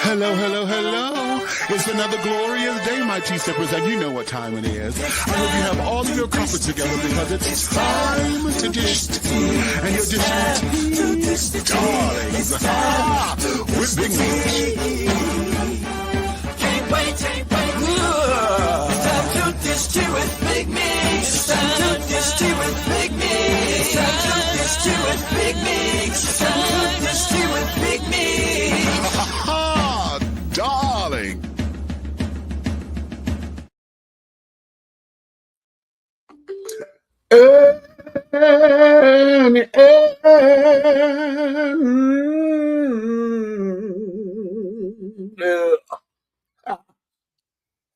Hello, hello, hello. It's another glorious day, my tea sippers, and you know what time it is. I hope you have all of your crumpets together because it's time to dish tea. And you're dishing tea, darlings, with Big Meat. Can't wait. It's time to dish tea with Big Meat. It's time to dish tea with Big Meat. It's time to dish tea with Big Meat. It's time to dish tea with Big Meat. Darling.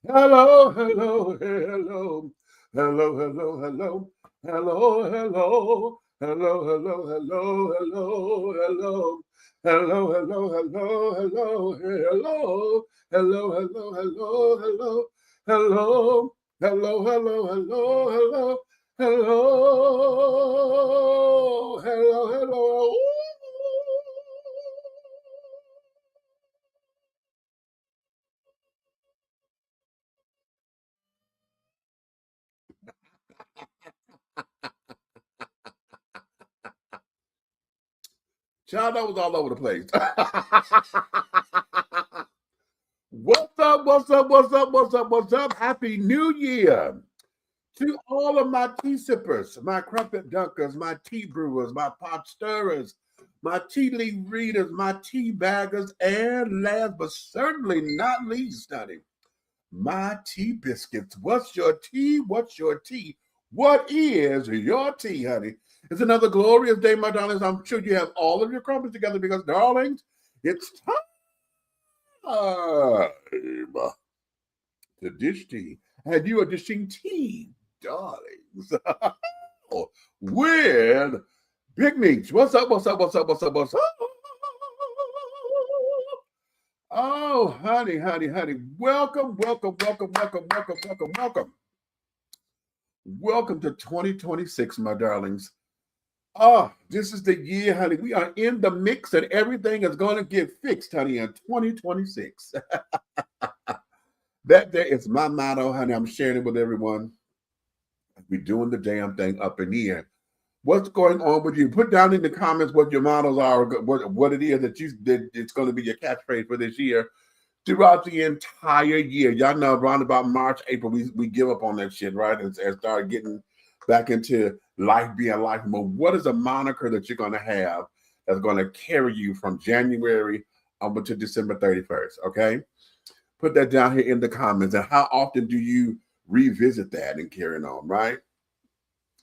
Hello, hello, hello. Hello, hello, hello. Hello, hello. Hello, hello, hello, hello, hello. Hello, hello, hello, hello, hello. Hello, hello, hello, hello. Hello, hello, hello, hello, hello. Hello, hello, hello. Child, that was all over the place. What's up, what's up, what's up, what's up, what's up? Happy New Year to all of my tea sippers, my crumpet dunkers, my tea brewers, my pot stirrers, my tea leaf readers, my tea baggers, and last but certainly not least, honey, my tea biscuits. What's your tea? What's your tea? What is your tea, honey? It's another glorious day, my darlings. I'm sure you have all of your crumpets together because, darlings, it's time to dish tea. And you are dishing tea, darlings, with Big Meats. What's up, what's up, what's up, what's up, what's up? Oh, honey. Welcome. Welcome to 2026, my darlings. This is the year, honey. We are in the mix and everything is going to get fixed, honey, in 2026. That day is my motto, honey. I'm sharing it with everyone. We're doing the damn thing up in here. What's going on with you? Put down in the comments what your mottos are, what it is that it's going to be your catchphrase for this year throughout the entire year. Y'all know around about March, April, we give up on that shit, right? And start getting back into life being life mode. What is a moniker that you're going to have that's going to carry you from January up to December 31st, okay? Put that down here in the comments. And how often do you revisit that and carry on, right?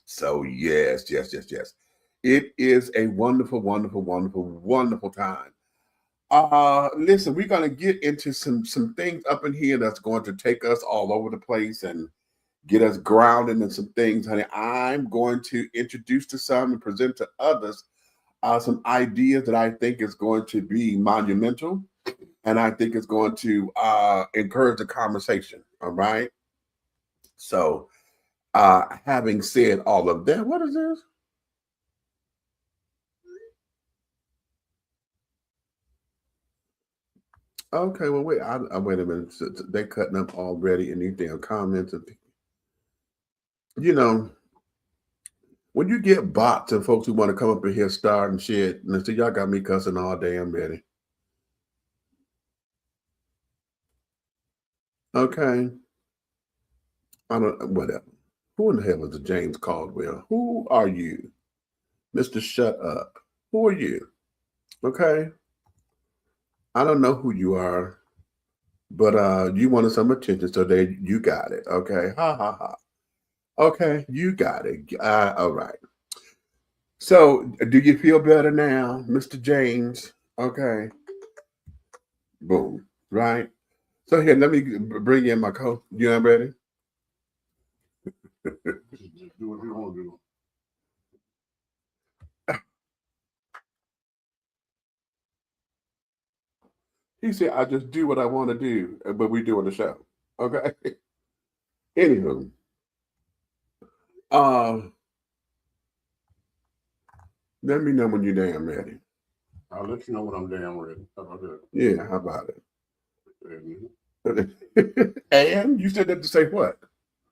So yes. It is a wonderful time. Listen, we're going to get into some things up in here that's going to take us all over the place and get us grounded in some things, honey. I'm going to introduce to some and present to others some ideas that I think is going to be monumental, and I think it's going to encourage the conversation. All right. So, having said all of that, what is this? Okay, well, wait. Wait a minute. They're cutting up already in these damn comments. You know, when you get bots and folks who want to come up in here starting shit, and so y'all got me cussing all damn ready. Okay. I don't, whatever. Who in the hell is the James Caldwell? Who are you? Mr. Shut Up. Who are you? Okay. I don't know who you are, but you wanted some attention, so there you got it. Okay. Ha ha ha. Okay, you got it. All right. So, do you feel better now, Mr. James? Okay. Boom. Right. So here, let me bring in my coat. You ready? Do what you want to do. He said, I just do what I want to do, but we doing the show. Okay. Anywho. Let me know when you're damn ready. I'll let you know when I'm damn ready. How about that? Yeah, how about it? And you said that to say what?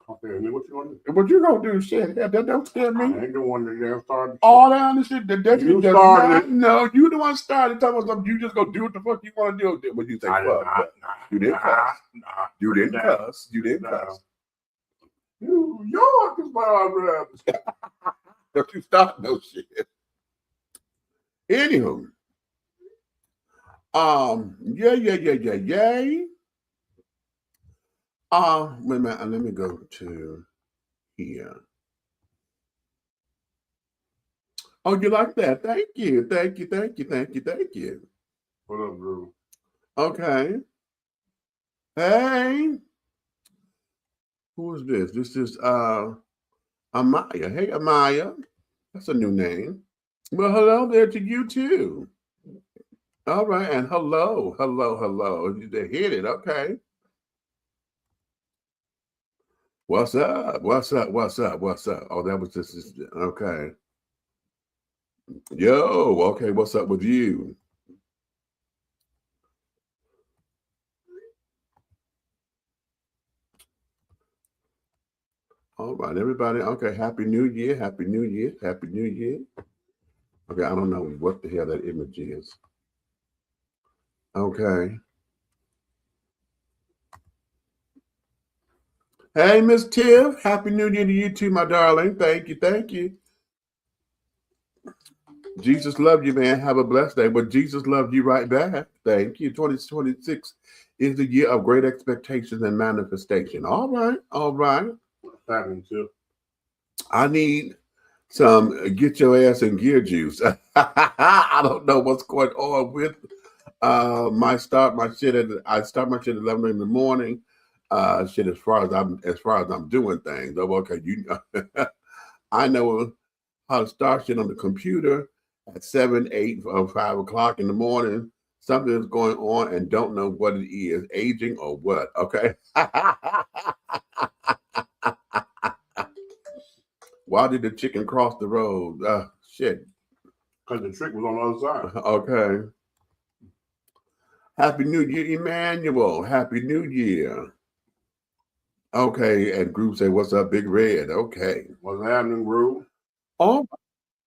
Okay, what you want to do? What you gonna do? Shit, that don't scare me. I ain't the one that damn started. All that other shit that You you just started. no, you the one started talking about something. You just go do what the fuck you want to do. What you say? You didn't cuss. You didn't cuss. You didn't cuss. You're just my Don't you start no shit. Anywho, yay. Wait a minute. Let me go to here. Oh, you like that? Thank you. What up, Drew? Okay. Hey. Who is this? This is Amaya. Hey, Amaya. That's a new name. Well, hello there to you too. All right, and hello. They hit it. Okay. What's up? Oh, that was just okay. Yo, okay, what's up with you? All right, everybody. Okay, Happy New Year. Okay, I don't know what the hell that image is. Okay. Hey, Miss Tiff. Happy New Year to you too, my darling. Thank you. Jesus loved you, man. Have a blessed day. But Jesus loved you right back. Thank you. 2026 is the year of great expectations and manifestation. All right. What's happening, Tiff? I need some get your ass in gear juice. I don't know what's going on with I start my shit at 11 in the morning. Shit, as far as I'm doing things. Oh, okay, I know how to start shit on the computer at 7, 8, or 5 o'clock in the morning. Something is going on and don't know what it is, aging or what. Okay. Why did the chicken cross the road? Shit. Because the trick was on the other side. Okay. Happy New Year, Emmanuel. Happy New Year. Okay, and Groove say, "What's up, Big Red?" Okay. What's happening, Groove? All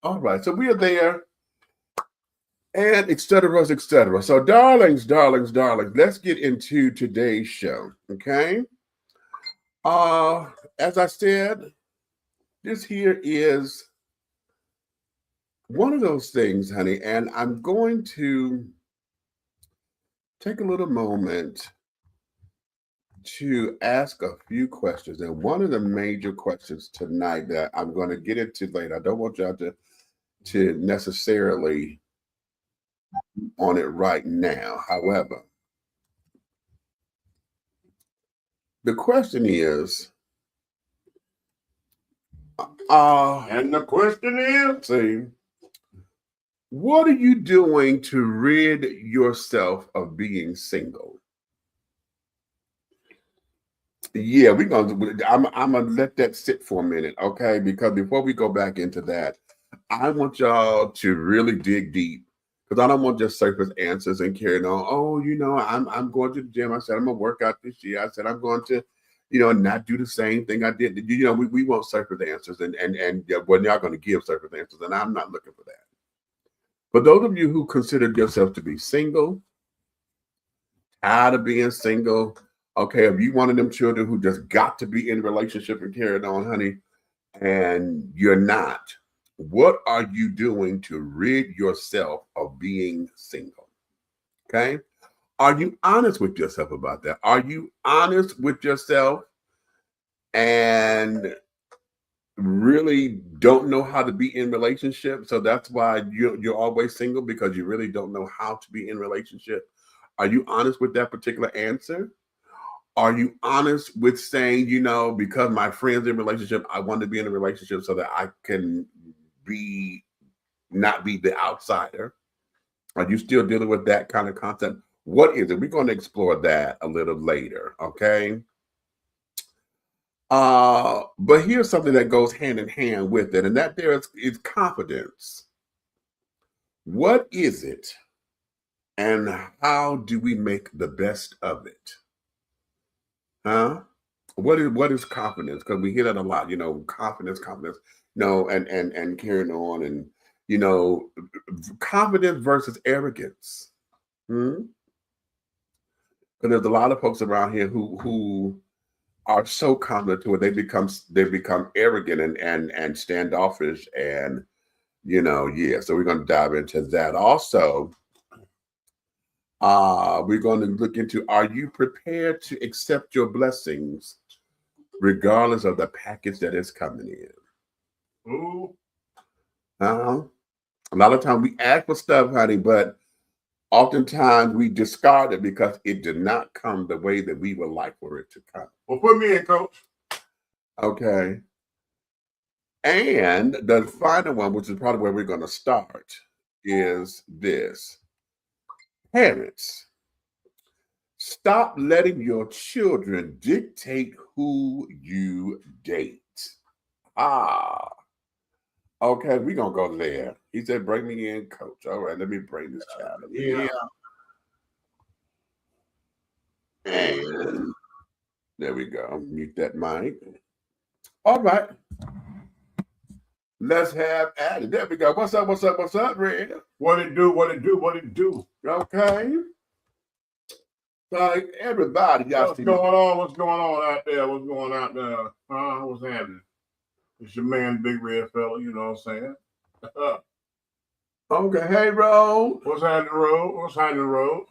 right. So we are there, and et cetera. So, darlings, let's get into today's show. Okay. As I said, this here is one of those things, honey, and I'm going to take a little moment to ask a few questions. And one of the major questions tonight that I'm going to get into later, I don't want y'all to necessarily on it right now. However, the question is, and the question is, see, what are you doing to rid yourself of being single? Yeah, I'm gonna let that sit for a minute, okay? Because before we go back into that, I want y'all to really dig deep, because I don't want just surface answers and carrying on. Oh, I'm going to the gym. I said I'm gonna work out this year. I said I'm going to, not do the same thing I did. We want surface answers, and we're not going to give surface answers, and I'm not looking for that. For those of you who consider yourself to be single, tired of being single, okay, if you one of them children who just got to be in a relationship and carrying on, honey, and you're not, what are you doing to rid yourself of being single? Okay? Are you honest with yourself about that? Are you honest with yourself and really don't know how to be in relationship? So that's why you're always single, because you really don't know how to be in relationship. Are you honest with that particular answer? Are you honest with saying, because my friend's in a relationship, I want to be in a relationship so that I can not be the outsider? Are you still dealing with that kind of concept? What is it? We're going to explore that a little later, okay? But here's something that goes hand in hand with it, and that there is confidence. What is it And how do we make the best of it? Huh? What is confidence? Because we hear that a lot, confidence, and carrying on, and confidence versus arrogance. Because there's a lot of folks around here who are so confident to where they become arrogant and standoffish, and so we're going to dive into that also. We're going to look into, are you prepared to accept your blessings regardless of the package that is coming in? Ooh. A lot of times we ask for stuff, honey, but oftentimes we discard it because it did not come the way that we would like for it to come. Well, put me in, Coach. Okay. And the final one, which is probably where we're going to start, is this. Parents, stop letting your children dictate who you date. Okay, we're going to go there. He said, bring me in, Coach. All right, let me bring this child in. And there we go. Mute that mic. All right. Let's have Addie. There we go. What's up, Red? What it do? Okay. So everybody got What's going on out there? What's going out there? What's happening? It's your man, Big Red Fella, you know what I'm saying? Okay, hey, Ro. What's happening, Ro?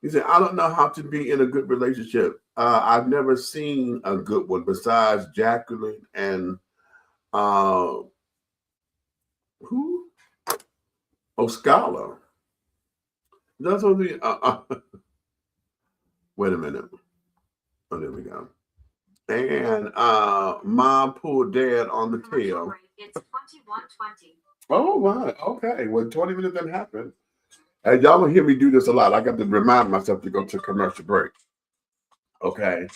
He said, I don't know how to be in a good relationship. I've never seen a good one besides Jacqueline and who? Oscala. That's what we. Wait a minute. Oh, there we go. And mom pulled dad on the tail. It's 21:20. Oh, right. Okay. Well, 20 minutes didn't happen. And y'all will hear me do this a lot. I got to remind myself to go to commercial break. Okay.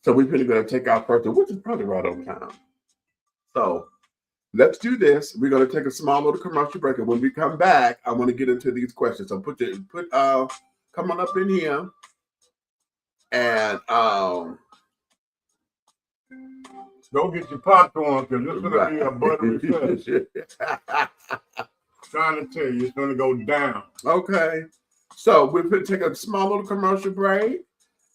So we're going to take our first one, which is probably right on time. So let's do this. We're going to take a small little commercial break. And when we come back, I want to get into these questions. So come on up in here. And go get your popcorn, because this is going to be a buttery fest. Trying to tell you, it's going to go down. Okay. So we're going to take a small little commercial break,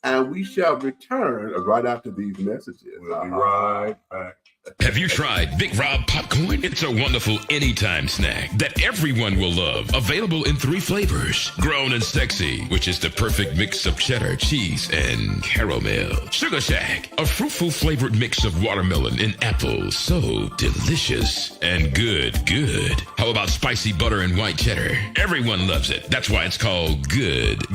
and we shall return right after these messages. We'll be right back. Have you tried Big Rob popcorn? It's a wonderful anytime snack that everyone will love. Available in 3 flavors. Grown and Sexy, which is the perfect mix of cheddar, cheese, and caramel. Sugar Shack, a fruitful flavored mix of watermelon and apple. So delicious and good. How about spicy butter and white cheddar? Everyone loves it. That's why it's called good.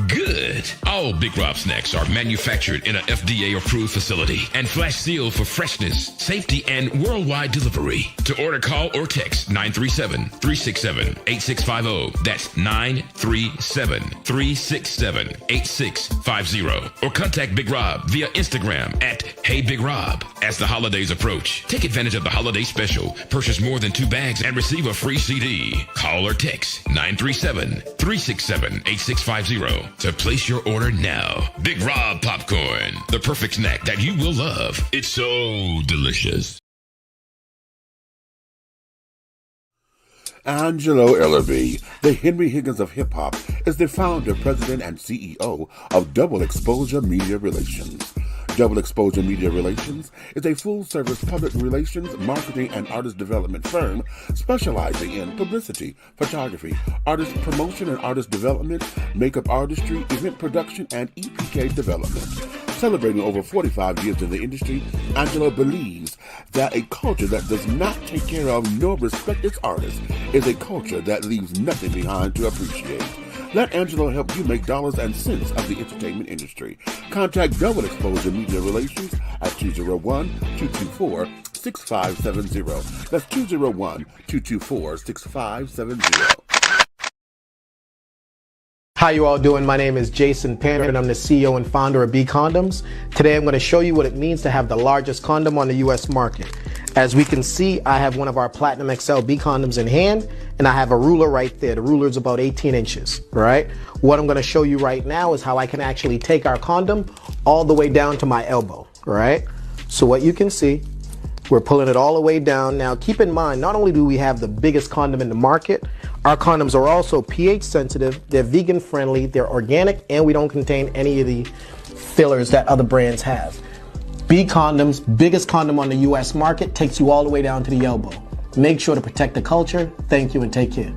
All Big Rob snacks are manufactured in an FDA-approved facility and flash sealed for freshness, safety, and worldwide delivery. To order, call or text 937-367-8650. That's 937-367-8650. Or contact Big Rob via Instagram at Hey Big Rob. As the holidays approach, take advantage of the holiday special. Purchase more than 2 bags and receive a free CD. Call or text 937-367-8650 to place your order now. Big Rob popcorn, the perfect snack that you will love. It's so delicious. Angelo Ellerby, the Henry Higgins of hip-hop, is the founder, president, and CEO of Double Exposure Media Relations. Double Exposure Media Relations is a full-service public relations, marketing, and artist development firm specializing in publicity, photography, artist promotion and artist development, makeup artistry, event production, and EPK development. Celebrating over 45 years in the industry, Angelo believes that a culture that does not take care of nor respect its artists is a culture that leaves nothing behind to appreciate. Let Angelo help you make dollars and cents of the entertainment industry. Contact Double Exposure Media Relations at 201-224-6570. That's 201-224-6570. How you all doing? My name is Jason Panner and I'm the CEO and founder of B Condoms. Today I'm going to show you what it means to have the largest condom on the US market. As we can see, I have one of our Platinum XL B condoms in hand and I have a ruler right there. The ruler is about 18 inches, right? What I'm going to show you right now is how I can actually take our condom all the way down to my elbow, right? So what you can see, we're pulling it all the way down. Now keep in mind, not only do we have the biggest condom in the market, our condoms are also pH sensitive, they're vegan friendly, they're organic, and we don't contain any of the fillers that other brands have. B Condoms, biggest condom on the US market, takes you all the way down to the elbow. Make sure to protect the culture. Thank you and take care.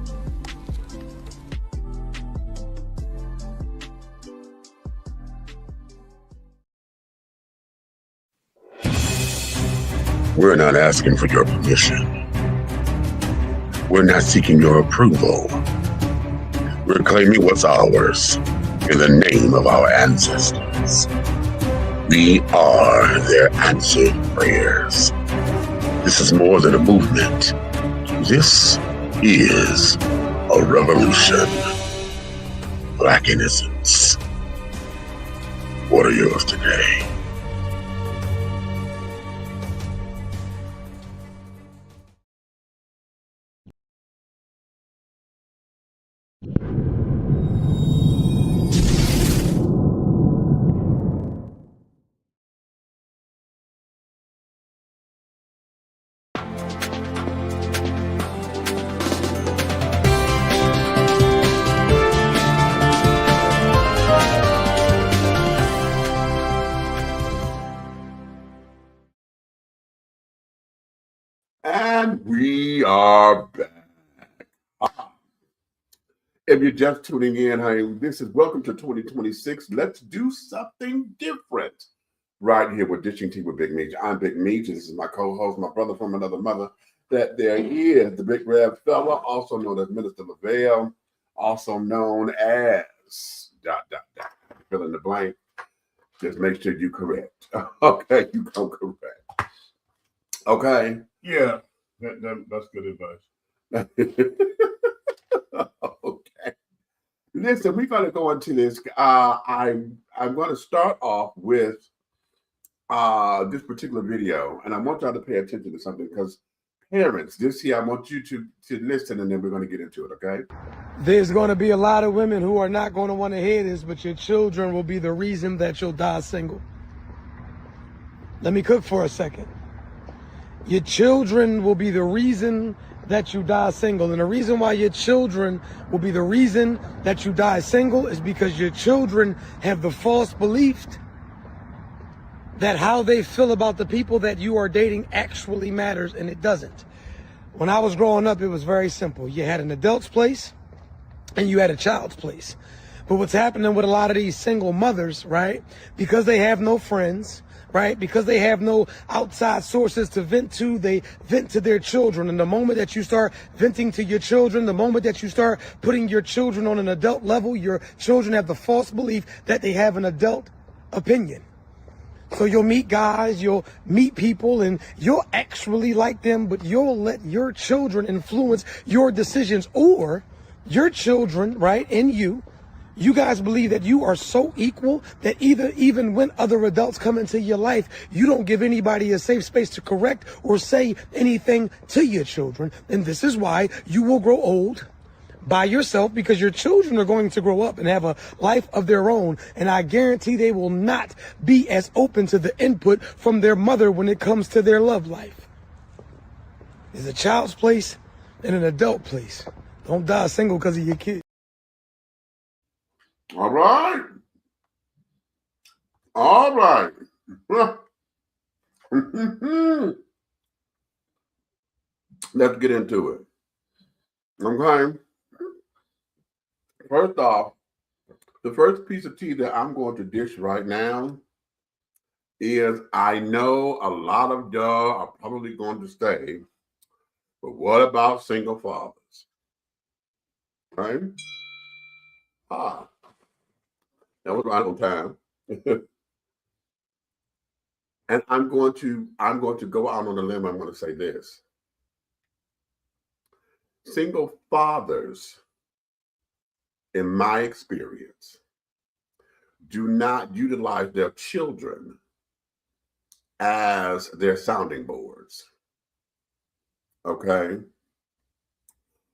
We're not asking for your permission. We're not seeking your approval. We're claiming what's ours in the name of our ancestors. We are their answered prayers. This is more than a movement. This is a revolution. Black innocence. What are yours today? And we are back. If you're just tuning in, honey, this is welcome to 2026. Let's do something different right here with Dishing Tea with Big Meech. I'm Big Meech. This is my co-host, my brother from another mother. That there is the Big Rev fella, also known as Minister Lavelle, also known as ... Fill in the blank. Just make sure you correct. Okay, you come correct. Okay. Yeah, that's good advice. Okay. Listen, we're going to go into this. I'm going to start off with this particular video, and I want y'all to pay attention to something because parents, this here, I want you to listen, and then we're going to get into it, okay? There's going to be a lot of women who are not going to want to hear this, but your children will be the reason that you'll die single. Let me cook for a second. Your children will be the reason that you die single. And the reason why your children will be the reason that you die single is because your children have the false belief that how they feel about the people that you are dating actually matters, and it doesn't. When I was growing up, it was very simple. You had an adult's place and you had a child's place. But what's happening with a lot of these single mothers, right? Because they have no friends, right? Because they have no outside sources to vent to, they vent to their children. And the moment that you start venting to your children, the moment that you start putting your children on an adult level, your children have the false belief that they have an adult opinion. So you'll meet guys, you'll meet people, and you'll actually like them, but you'll let your children influence your decisions, or your children, right, and you guys believe that you are so equal that even when other adults come into your life, you don't give anybody a safe space to correct or say anything to your children. And this is why you will grow old by yourself, because your children are going to grow up and have a life of their own. And I guarantee they will not be as open to the input from their mother when it comes to their love life. There's a child's place and an adult place. Don't die single because of your kid. All right. All right. Let's get into it. Okay. First off, the first piece of tea that I'm going to dish right now is, I know a lot of y'all are probably going to say, but what about single fathers? Right? That was right on time. And I'm going to go out on a limb. I'm going to say this. Single fathers in my experience, do not utilize their children as their sounding boards. Okay?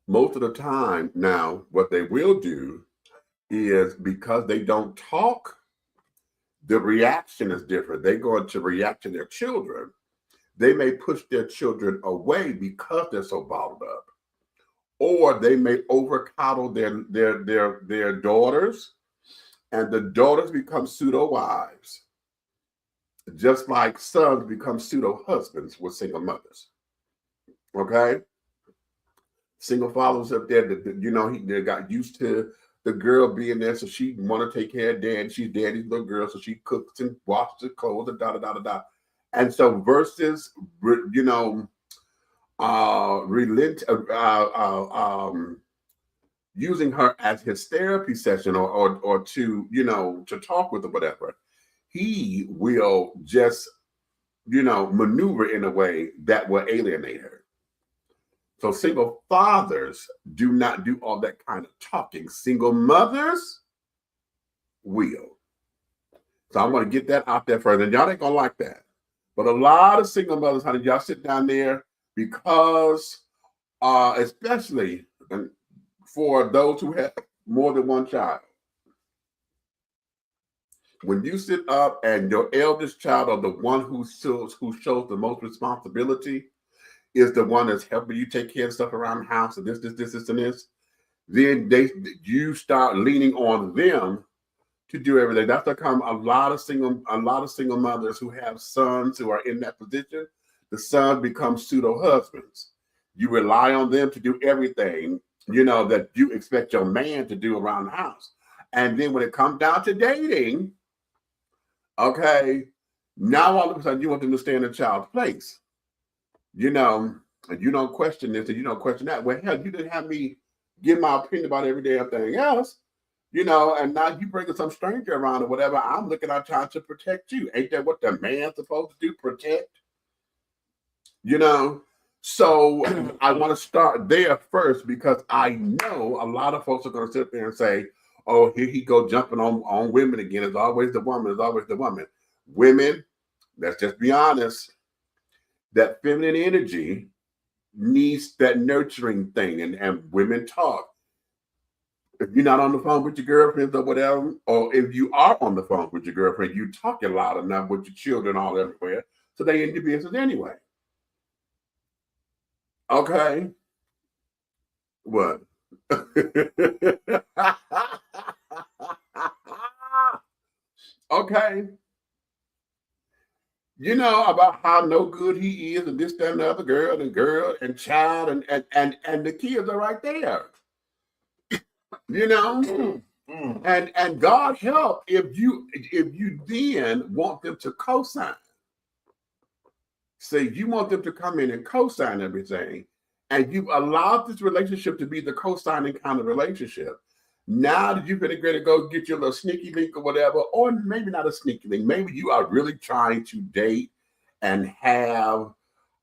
Most of the time now, what they will do is, because they don't talk, the reaction is different. They're going to react to their children. They may push their children away because they're so bottled up. Or they may over coddle their daughters, and the daughters become pseudo wives, just like sons become pseudo husbands with single mothers. Okay, single fathers up there, they got used to the girl being there, so she want to take care of dad. She's daddy's little girl, so she cooks and washes the clothes and da. And so versus using her as his therapy session or to talk with or whatever, he will just maneuver in a way that will alienate her. So single fathers do not do all that kind of talking. Single mothers will. So I'm going to get that out there further. And y'all ain't going to like that. But a lot of single mothers, honey, y'all sit down there because, especially for those who have more than one child, when you sit up and your eldest child, or the one who shows the most responsibility, is the one that's helping you take care of stuff around the house and this, and this, then you start leaning on them to do everything. That's become a lot of single mothers who have sons who are in that position. The sons become pseudo husbands. You rely on them to do everything, that you expect your man to do around the house. And then when it comes down to dating, okay, now all of a sudden you want them to stay in the child's place. And you don't question this and you don't question that. Well, hell, you didn't have me give my opinion about every damn thing else, and now you bringing some stranger around or whatever. I'm looking out trying to protect you. Ain't that what the man's supposed to do? Protect? So I want to start there first, because I know a lot of folks are going to sit there and say, oh, here he go jumping on women again. It's always the woman. It's always the woman. Women, let's just be honest. That feminine energy needs that nurturing thing, and women talk. If you're not on the phone with your girlfriends or whatever, or if you are on the phone with your girlfriend, you talking loud enough with your children all everywhere, so they in your business anyway. Okay. What? Okay. About how no good he is, and this, that, and the other, girl and child, and the kids are right there. And God help if you then want them to co-sign. Say you want them to come in and co-sign everything, and you allowed this relationship to be the co-signing kind of relationship. Now that you're going to go get your little sneaky link or whatever, or maybe not a sneaky link, maybe you are really trying to date and have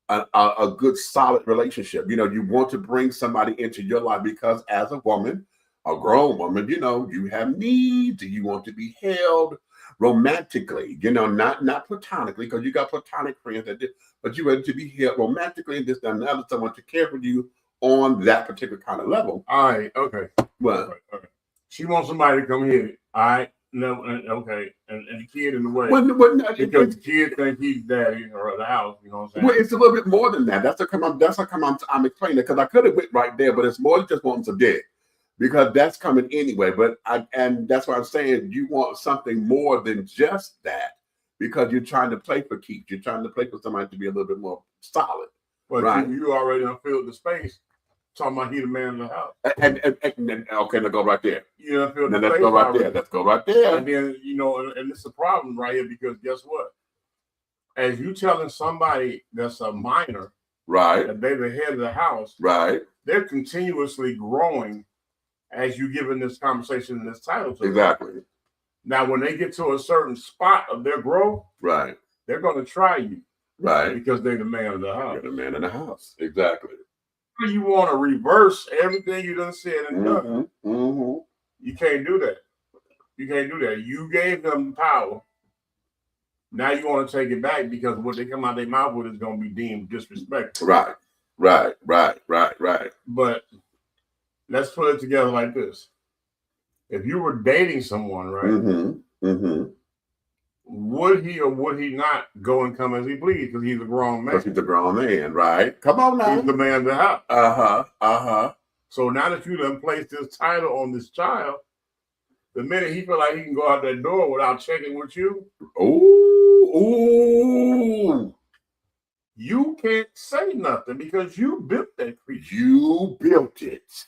a good, solid relationship. You want to bring somebody into your life because as a woman, a grown woman, you have needs. You want to be held romantically, not platonically, because you got platonic friends that did, but you want to be held romantically and this, that, and the other, someone to care for you on that particular kind of level. All right, okay. What? Okay. She wants somebody to come here. All right, no, okay, and the kid in the way. Because the kid think he's daddy or the house, you know what I'm saying? Well, it's a little bit more than that. That's how come I'm explaining it, because I could have went right there, but it's more than just wanting some dick, because that's coming anyway. And that's why I'm saying you want something more than just that, because you're trying to play for keeps. You're trying to play for somebody to be a little bit more solid. But right? You already done filled the space. Talking about he the man in the house. And okay, let's go right there. You know, feel the let's go right there. Let's go right there. And then and it's a problem right here, because guess what? As you telling somebody that's a minor, right, that they're the head of the house, right, they're continuously growing as you giving this conversation and this title to exactly. Them. Now, when they get to a certain spot of their growth, right, they're going to try you, right, because they're the man of the house. You're the man in the house, exactly. You want to reverse everything you done said and done. You can't do that. You can't do that. You gave them power. Now you want to take it back because what they come out their mouth with is going to be deemed disrespectful. Right. But let's put it together like this. If you were dating someone, right, would he or would he not go and come as he pleased because he's a grown man? Because he's a grown man, right? Come on now. He's the man of the house. So now that you done placed this title on this child, the minute he feel like he can go out that door without checking with you, ooh, you can't say nothing because you built that creature. You built it.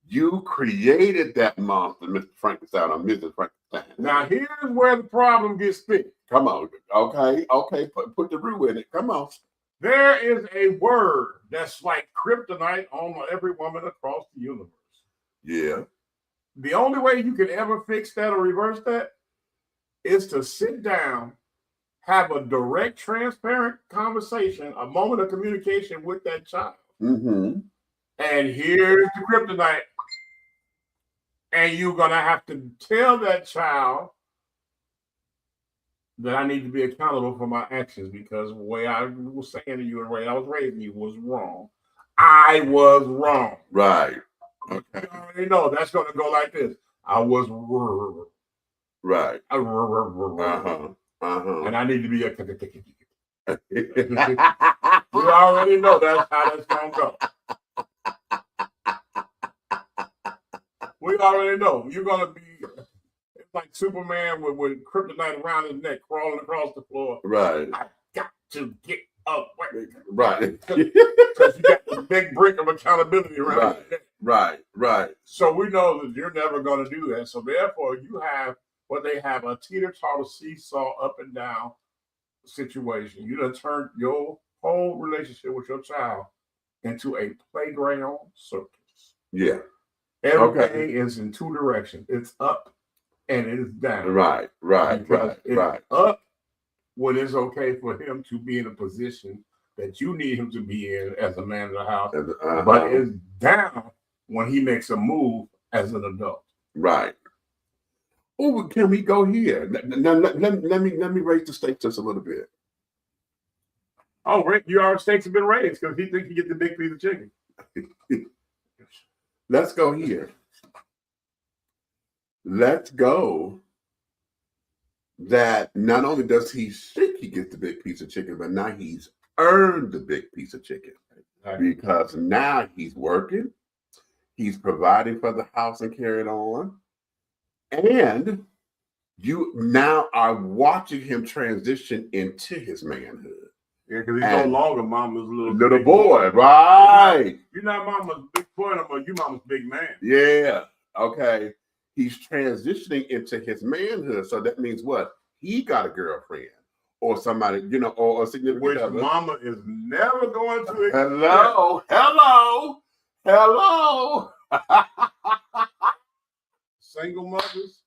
You created that monster, Mr. Frankenstein or Mrs. Frankenstein. Now here's where the problem gets fixed. Come on. Okay. Put the brew in it. Come on. There is a word that's like kryptonite on every woman across the universe. Yeah. The only way you can ever fix that or reverse that is to sit down, have a direct, transparent conversation, a moment of communication with that child. Mm-hmm. And here's the kryptonite. And you're going to have to tell that child that I need to be accountable for my actions because the way I was saying to you and the way I was raising you was wrong. I was wrong. Right. Okay. You already know that's going to go like this. I was right. And I need to be a. We already know that's how that's going to go. We already know you're going to be. It's like Superman with kryptonite around his neck, crawling across the floor. Right. I got to get up. Right. Because you got the big brick of accountability around your neck. Right. So we know that you're never going to do that. So therefore, you have what they have a teeter-totter seesaw up and down situation. You done turned your whole relationship with your child into a playground circus. Yeah. Everything is in two directions. It's up and it is down. Right. It's up when it's okay for him to be in a position that you need him to be in as a man of the house. But it's down when he makes a move as an adult. Right. Oh, can we go here? Now, let me raise the stakes just a little bit. Oh, Rick, your stakes have been raised because he thinks he get the big piece of chicken. Let's go here. Let's go that not only does he think he gets the big piece of chicken, but now he's earned the big piece of chicken. Because now he's working, he's providing for the house and carrying on, and you now are watching him transition into his manhood. Yeah, because he's no longer mama's little boy, right? You're not mama's big boy no more. You mama's big man. Yeah. Okay. He's transitioning into his manhood. So that means what? He got a girlfriend or somebody, or a significant other. Which mama is never going to accept. Hello. Single mothers,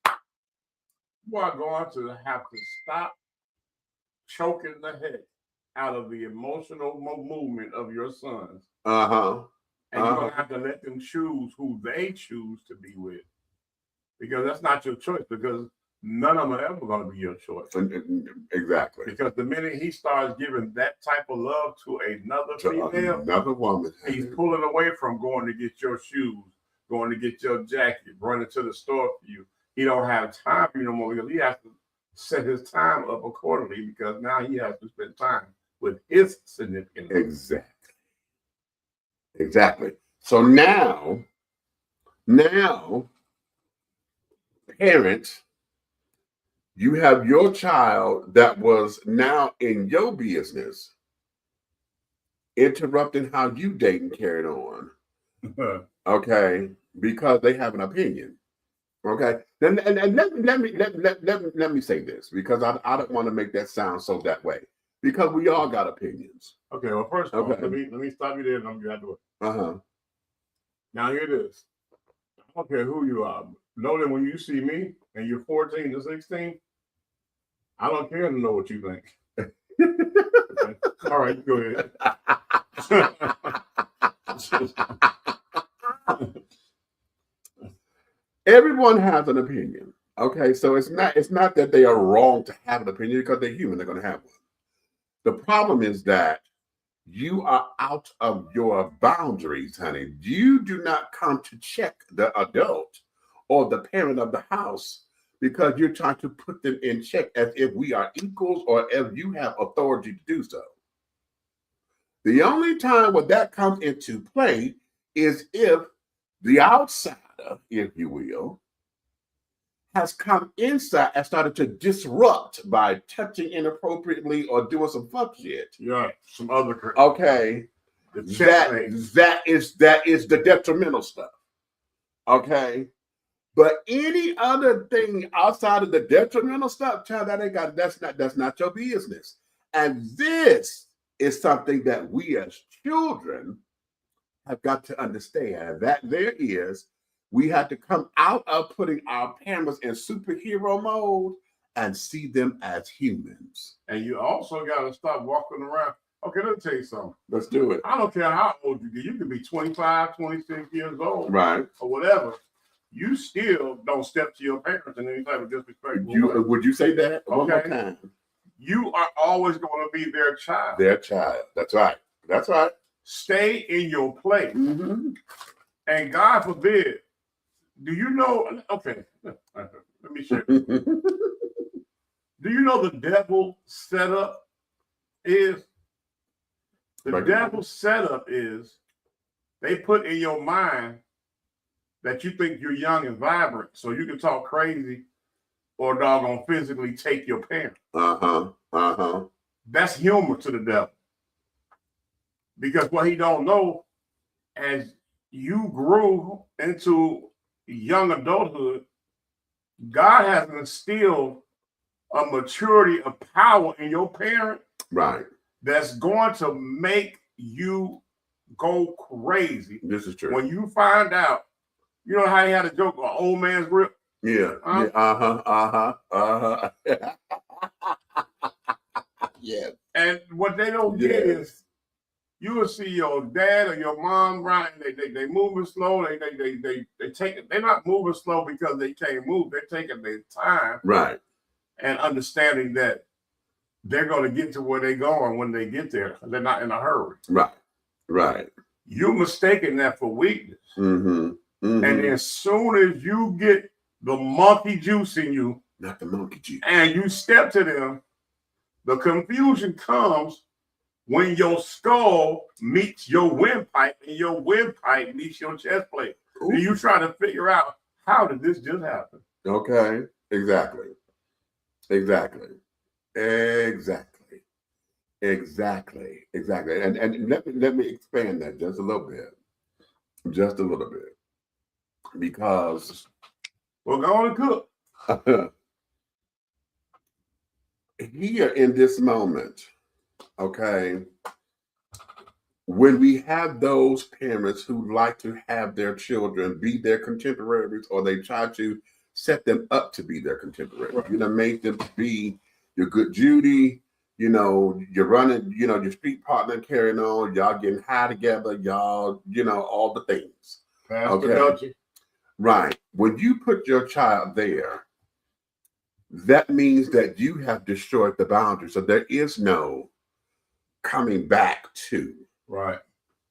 you are going to have to stop choking the heck out of the emotional movement of your sons. And you're going to have to let them choose who they choose to be with. Because that's not your choice, because none of them are ever going to be your choice. Exactly. Because the minute he starts giving that type of love to another female, another woman, he's pulling away from going to get your shoes, going to get your jacket, running to the store for you. He don't have time for you no more because he has to set his time up accordingly because now he has to spend time with his significant other. Exactly. So now, parents, you have your child that was now in your business, interrupting how you date and carried on. Okay, because they have an opinion. Okay, and let me say this because I don't want to make that sound so that way because we all got opinions. Okay, well, first of all, let me stop you there and I'm going to do it. Now here it is. I don't care who you are. Know that when you see me and you're 14 to 16, I don't care to know what you think. Okay. All right, go ahead. Everyone has an opinion. Okay, so it's not that they are wrong to have an opinion because they're human. They're going to have one. The problem is that you are out of your boundaries, honey. You do not come to check the adult or the parent of the house because you're trying to put them in check as if we are equals or if you have authority to do so. The only time where that comes into play is if the outsider, if you will, has come inside and started to disrupt by touching inappropriately or doing some fuck shit. Yeah, some other. Okay, that is the detrimental stuff. Okay, but any other thing outside of the detrimental stuff, child, that's not your business. And this is something that we as children have got to understand that we had to come out of putting our parents in superhero mode and see them as humans. And you also got to stop walking around. Okay, let me tell you something. Let's do it. I don't care how old you get. You can be 25, 26 years old. Right. Or whatever. You still don't step to your parents in any type of disrespect. Would you say that? Okay. One more time. You are always going to be their child. Their child. That's right. That's right. Stay in your place. Mm-hmm. And God forbid, do you know? Okay, let me share. Do you know the devil setup is? The devil's setup is they put in your mind that you think you're young and vibrant, so you can talk crazy or doggone physically take your parent. That's humor to the devil. Because what he don't know, as you grew into young adulthood, God has instilled a maturity of power in your parent. Right. That's going to make you go crazy. This is true. When you find out, you know how he had a joke, an old man's grip? Yeah. Yeah. And what they don't get is you will see your dad or your mom right, they moving slow. They're not moving slow because they can't move. They're taking their time. Right. And understanding that they're going to get to where they're going when they get there. They're not in a hurry. Right. Right. You're mistaking that for weakness. Mm-hmm. Mm-hmm. And as soon as you get the monkey juice in you, not the monkey juice, and you step to them, the confusion comes when your skull meets your windpipe and your windpipe meets your chest plate. And you try to figure out, how did this just happen? Okay. Exactly. And let me expand that just a little bit. Because we're going to cook. Here in this moment, okay, when we have those parents who like to have their children be their contemporaries, or they try to set them up to be their contemporaries, right. You know, make them be your good Judy, you know, you're running, you know, your street partner carrying on, y'all getting high together, y'all, you know, all the things. Okay. Right. When you put your child there, that means that you have destroyed the boundary. So there is no coming back to. Right.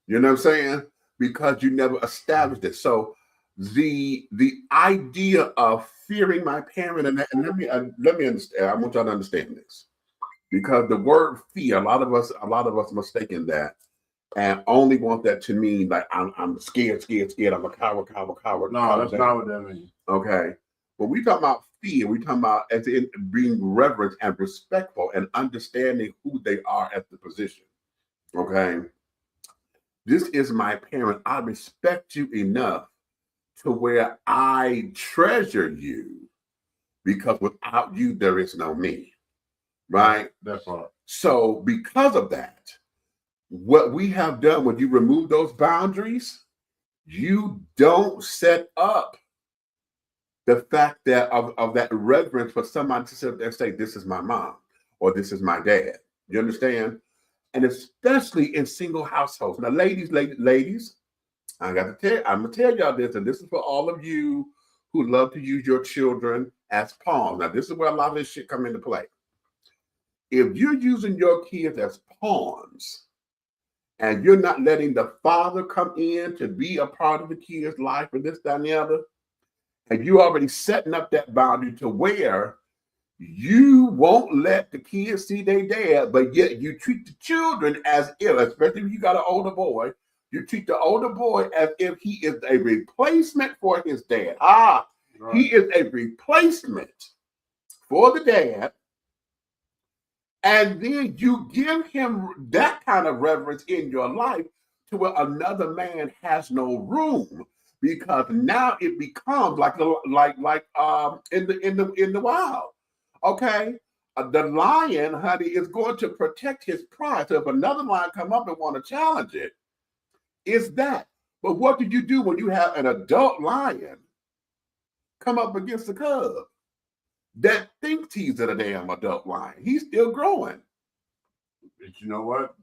You know what I'm saying? Because you never established it. So the idea of fearing my parent, and let me understand. I want y'all to understand this, because the word fear, a lot of us mistaken that and only want that to mean like I'm scared. I'm a coward. No, that's not what that means. Okay. When we talk about fear, we talk about as in being reverent and respectful and understanding who they are at the position. Okay. This is my parent. I respect you enough to where I treasure you, because without you, there is no me. Right? That's right. So because of that, what we have done, when you remove those boundaries, you don't set up the fact that of that reverence for somebody to sit there and say, this is my mom or this is my dad. You understand? And especially in single households. Now, ladies, I'm gonna tell y'all this, and this is for all of you who love to use your children as pawns. Now, this is where a lot of this shit come into play. If you're using your kids as pawns and you're not letting the father come in to be a part of the kid's life and this, that, and the other, and you're already setting up that boundary to where you won't let the kids see their dad, but yet you treat the children as if, especially if you got an older boy, you treat the older boy as if he is a replacement for his dad. Right. He is a replacement for the dad. And then you give him that kind of reverence in your life to where another man has no room, because now it becomes like in the wild. Okay, the lion, honey, is going to protect his pride. So if another lion come up and want to challenge it, it's that. But what do you do when you have an adult lion come up against a cub that thinks he's a damn adult lion? He's still growing. But you know what?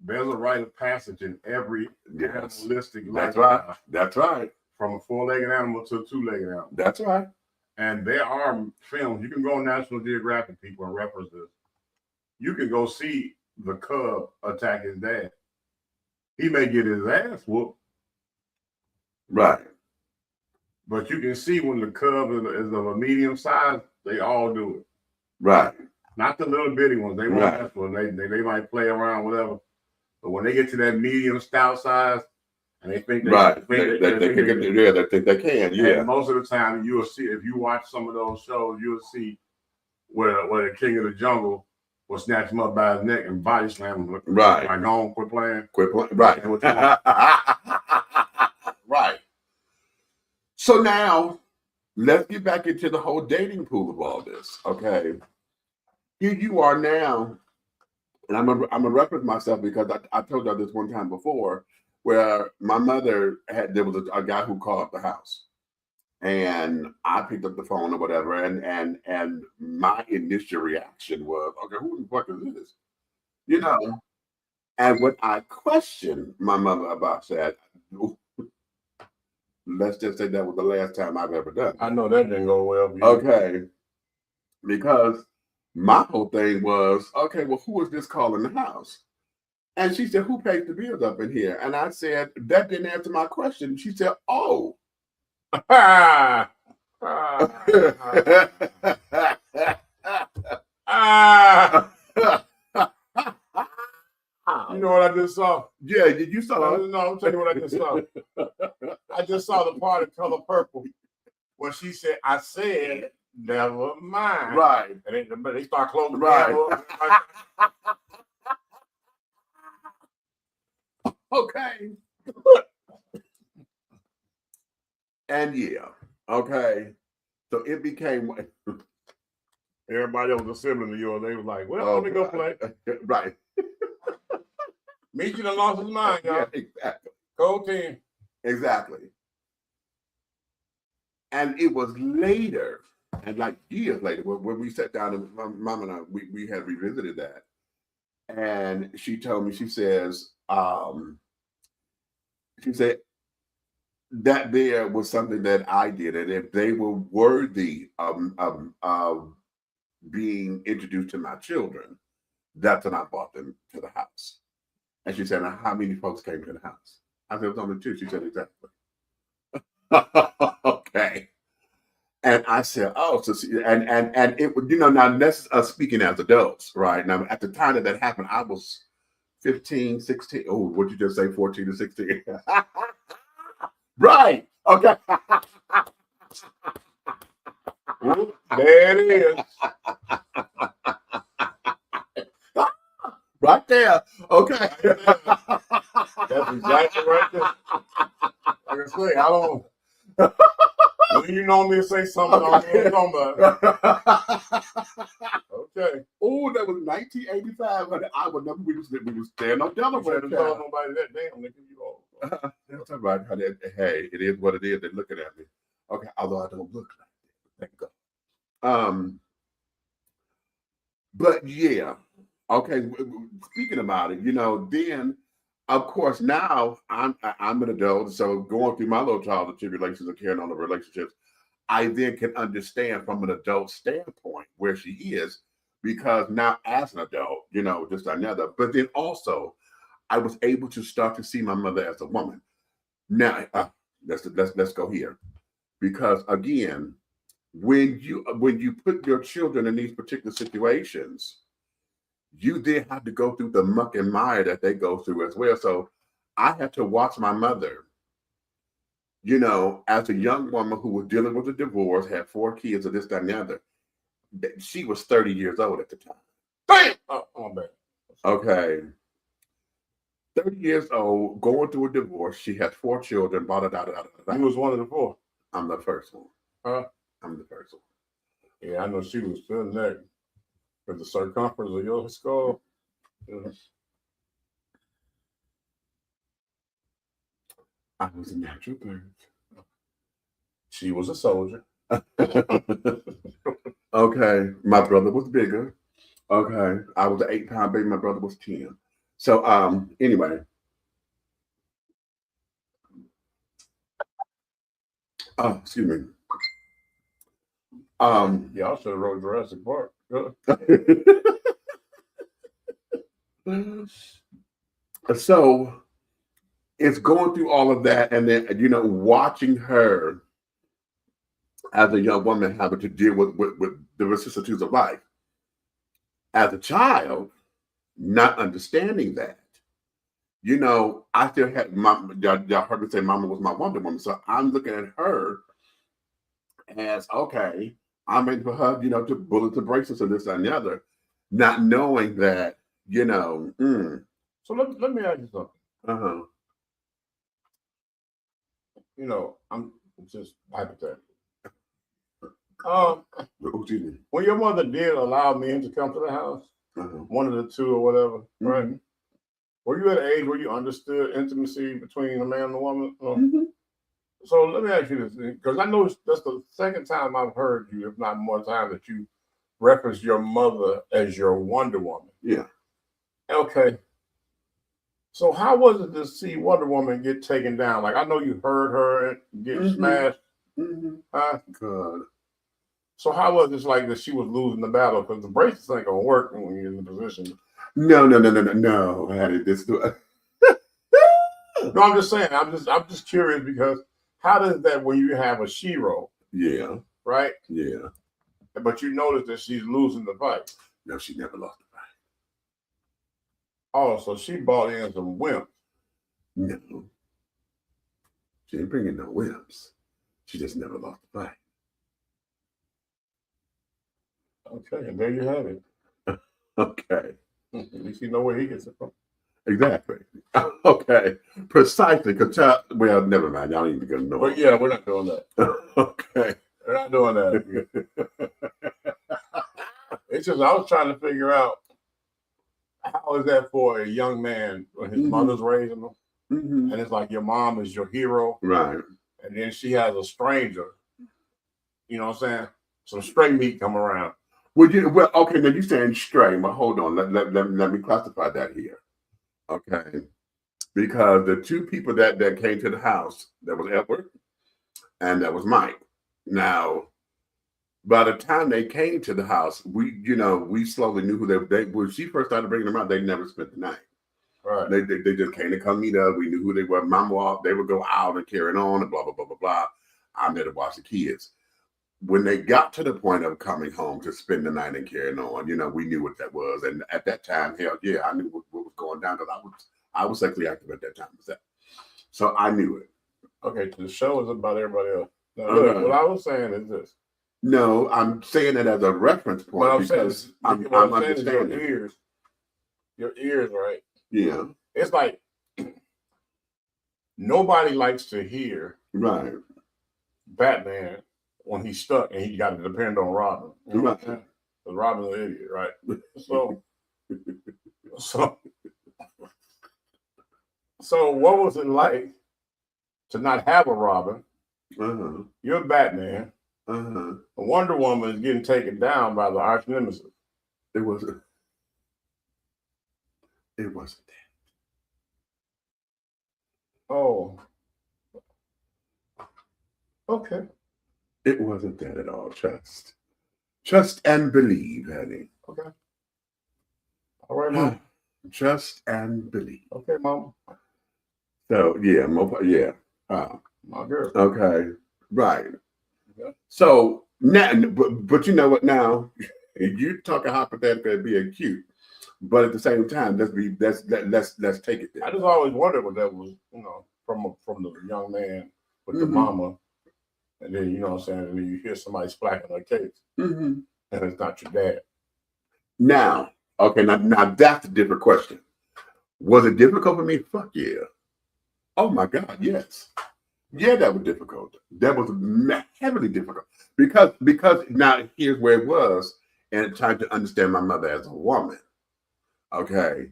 There's a rite of passage in every animalistic life. That's right. That's right. From a four-legged animal to a two-legged animal. That's right. And there are films. You can go on National Geographic, people, and reference this. You can go see the cub attack his dad. He may get his ass whooped. Right. But you can see when the cub is of a medium size, they all do it. Right. Not the little bitty ones. They won't mess with them. They might play around, whatever. But when they get to that medium stout size, and they think they think they can. Yeah. And most of the time, you will see, if you watch some of those shows, you'll see where the king of the jungle will snatch him up by his neck and body slam him. Right. Like, go on, quit playing. Right. Right. So now, let's get back into the whole dating pool of all this. Okay. Here you are now, and I'm gonna reference myself because I told you this one time before, where my mother there was a guy who called up the house, and I picked up the phone or whatever, and my initial reaction was, okay, who the fuck is this? You know, and when I questioned my mother about that, let's just say that was the last time I've ever done it. I know that didn't go well for you. Okay, because my whole thing was, okay, well, who is this calling the house? And she said, who pays the bills up in here? And I said, that didn't answer my question. She said, oh. You know what I just saw? Yeah, you saw it? No, I'm telling you what I just saw. I just saw the part of Color Purple where she said, I said, never mind. Right. And they start closing. Right. Okay. And yeah, okay. So it became everybody else was a sibling to yours. They was like, well, let me go play. Right. Meet you done lost his mind, y'all. Yeah, exactly. Go team. Exactly. And it was later, and like years later, when we sat down and my mom and I, we had revisited that. And she told me, she said, that there was something that I did, and if they were worthy of being introduced to my children, that's when I brought them to the house. And she said, now, how many folks came to the house? I said, it was only 2. She said, exactly. Okay. And I said, oh, so and it would, now that's us speaking as adults, right? Now, at the time that happened, I was 15, 16. Oh, what'd you just say, 14 to 16? Right. Okay. There it is. Right there. Okay. That's exactly right there. Like I say, I don't. When you normally say something, I don't know what I'm talking about. Okay. Oh, that was 1985. But I would never. We was staying on Delaware. You tell nobody that damn nigga you all. That's all right. Hey, it is what it is. They're looking at me. Okay, although I don't look like that. Thank God. But yeah. Okay. Speaking about it, then of course, now I'm an adult, so going through my little trials and tribulations and carrying on the relationships, I then can understand from an adult standpoint where she is, because now as an adult, just another. But then also, I was able to start to see my mother as a woman. Now, let's go here, because again, when you put your children in these particular situations, you then have to go through the muck and mire that they go through as well. So I had to watch my mother, as a young woman who was dealing with a divorce, had 4 kids, or this, that, and the other. She was 30 years old at the time. Bam! Oh, my bad. Okay. 30 years old, going through a divorce. She had 4 children. Blah, blah, blah, blah, blah. You was one of the 4. I'm the first one. Huh? I'm the first one. Yeah, I know she was feeling that with the circumference of your skull. I was a natural birth. She was a soldier. Okay. My brother was bigger. Okay. I was an 8-pound baby. My brother was 10. So, anyway. Oh, excuse me. Y'all should have wrote Jurassic Park. So it's going through all of that, and then watching her as a young woman having to deal with the vicissitudes of life. As a child, not understanding that, I still had y'all heard me say Mama was my Wonder Woman, so I'm looking at her as, okay, I'm ready for her, to bullets and braces and this and the other, not knowing that, So let me ask you something. I'm just hypothetical. When your mother did allow men to come to the house, one of the 2 or whatever, right? Were you at an age where you understood intimacy between a man and a woman? So let me ask you this, because I know that's the second time I've heard you, if not more time, that you reference your mother as your Wonder Woman. Yeah. Okay. So how was it to see Wonder Woman get taken down? Like, I know you heard her get smashed. Huh? God. So how was it like that she was losing the battle? Because the braces ain't gonna work when you're in the position. No. I had this. No, I'm just saying. I'm just curious, because how does that, when you have a Shiro? Yeah. Right. Yeah. But you notice that she's losing the fight. No, she never lost the fight. Oh, so she brought in some wimps. No. She didn't bring in no wimps. She just never lost the fight. Okay, and there you have it. Okay. At least you know where he gets it from. Exactly. Okay. Precisely. Well, never mind. Y'all need to go know. But yeah, we're not doing that. Okay. We're not doing that. It's just, I was trying to figure out, how is that for a young man when his mother's raising him? And it's like your mom is your hero. Right. And then she has a stranger. You know what I'm saying? Some stray meat come around. Well, okay, now you're saying stray, but hold on. Let me classify that here. Okay. Because the 2 people that came to the house, that was Edward and that was Mike. Now, by the time they came to the house, we slowly knew who they when she first started bringing them out, they never spent the night. Right. They just came to come meet us. We knew who they were. Mama, they would go out and carry on and blah, blah, blah, blah, blah. I'm there to watch the kids. When they got to the point of coming home to spend the night and carrying on, we knew what that was. And at that time, hell yeah, I knew what was going down, because I was sexually active at that time. So I knew it. Okay, the show is about everybody else. Now, look, what I was saying is this. No, I'm saying it as a reference point. What I'm because saying, I'm understanding your ears, right? Yeah. It's like nobody likes to hear right Batman when he's stuck and he got to depend on Robin. You know what I'm saying? Because Robin's an idiot, right? So what was it like to not have a Robin? You're Batman. Wonder Woman is getting taken down by the arch nemesis. It wasn't that. Oh. Okay. It wasn't that at all. Trust and believe, honey. Okay. All right, Mom. Trust and believe. Okay, Mom. So yeah, My girl. okay, right. Yeah. So now, but you know what? Now you talking hypothetically being cute, but at the same time, let's take it there. I just always wondered what that was, from the young man with the mama, and then you know what I'm saying, and then you hear somebody splacking her case, and it's not your dad. Now, okay, now that's a different question. Was it difficult for me? Fuck yeah. Oh my God, yes. Yeah, that was difficult. That was heavily difficult because now here's where it was, and trying to understand my mother as a woman. Okay,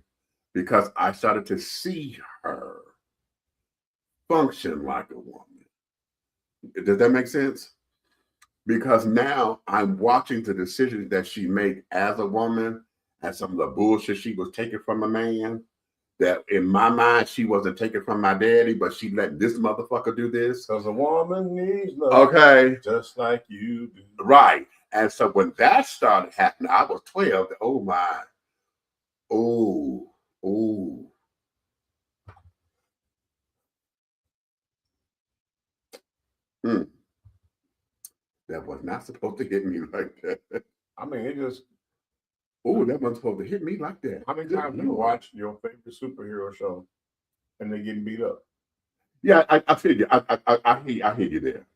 because I started to see her function like a woman. Does that make sense? Because now I'm watching the decisions that she made as a woman and some of the bullshit she was taking from a man. That in my mind, she wasn't taking from my daddy, but she let this motherfucker do this. Because a woman needs love. Okay. Just like you do. Right. And so when that started happening, I was 12. Oh my. Oh. That was not supposed to hit me like that. I mean, it just. Oh, that wasn't supposed to hit me like that. How many times you watch your favorite superhero show and they getting beat up? Yeah, I feel you. I hear you there.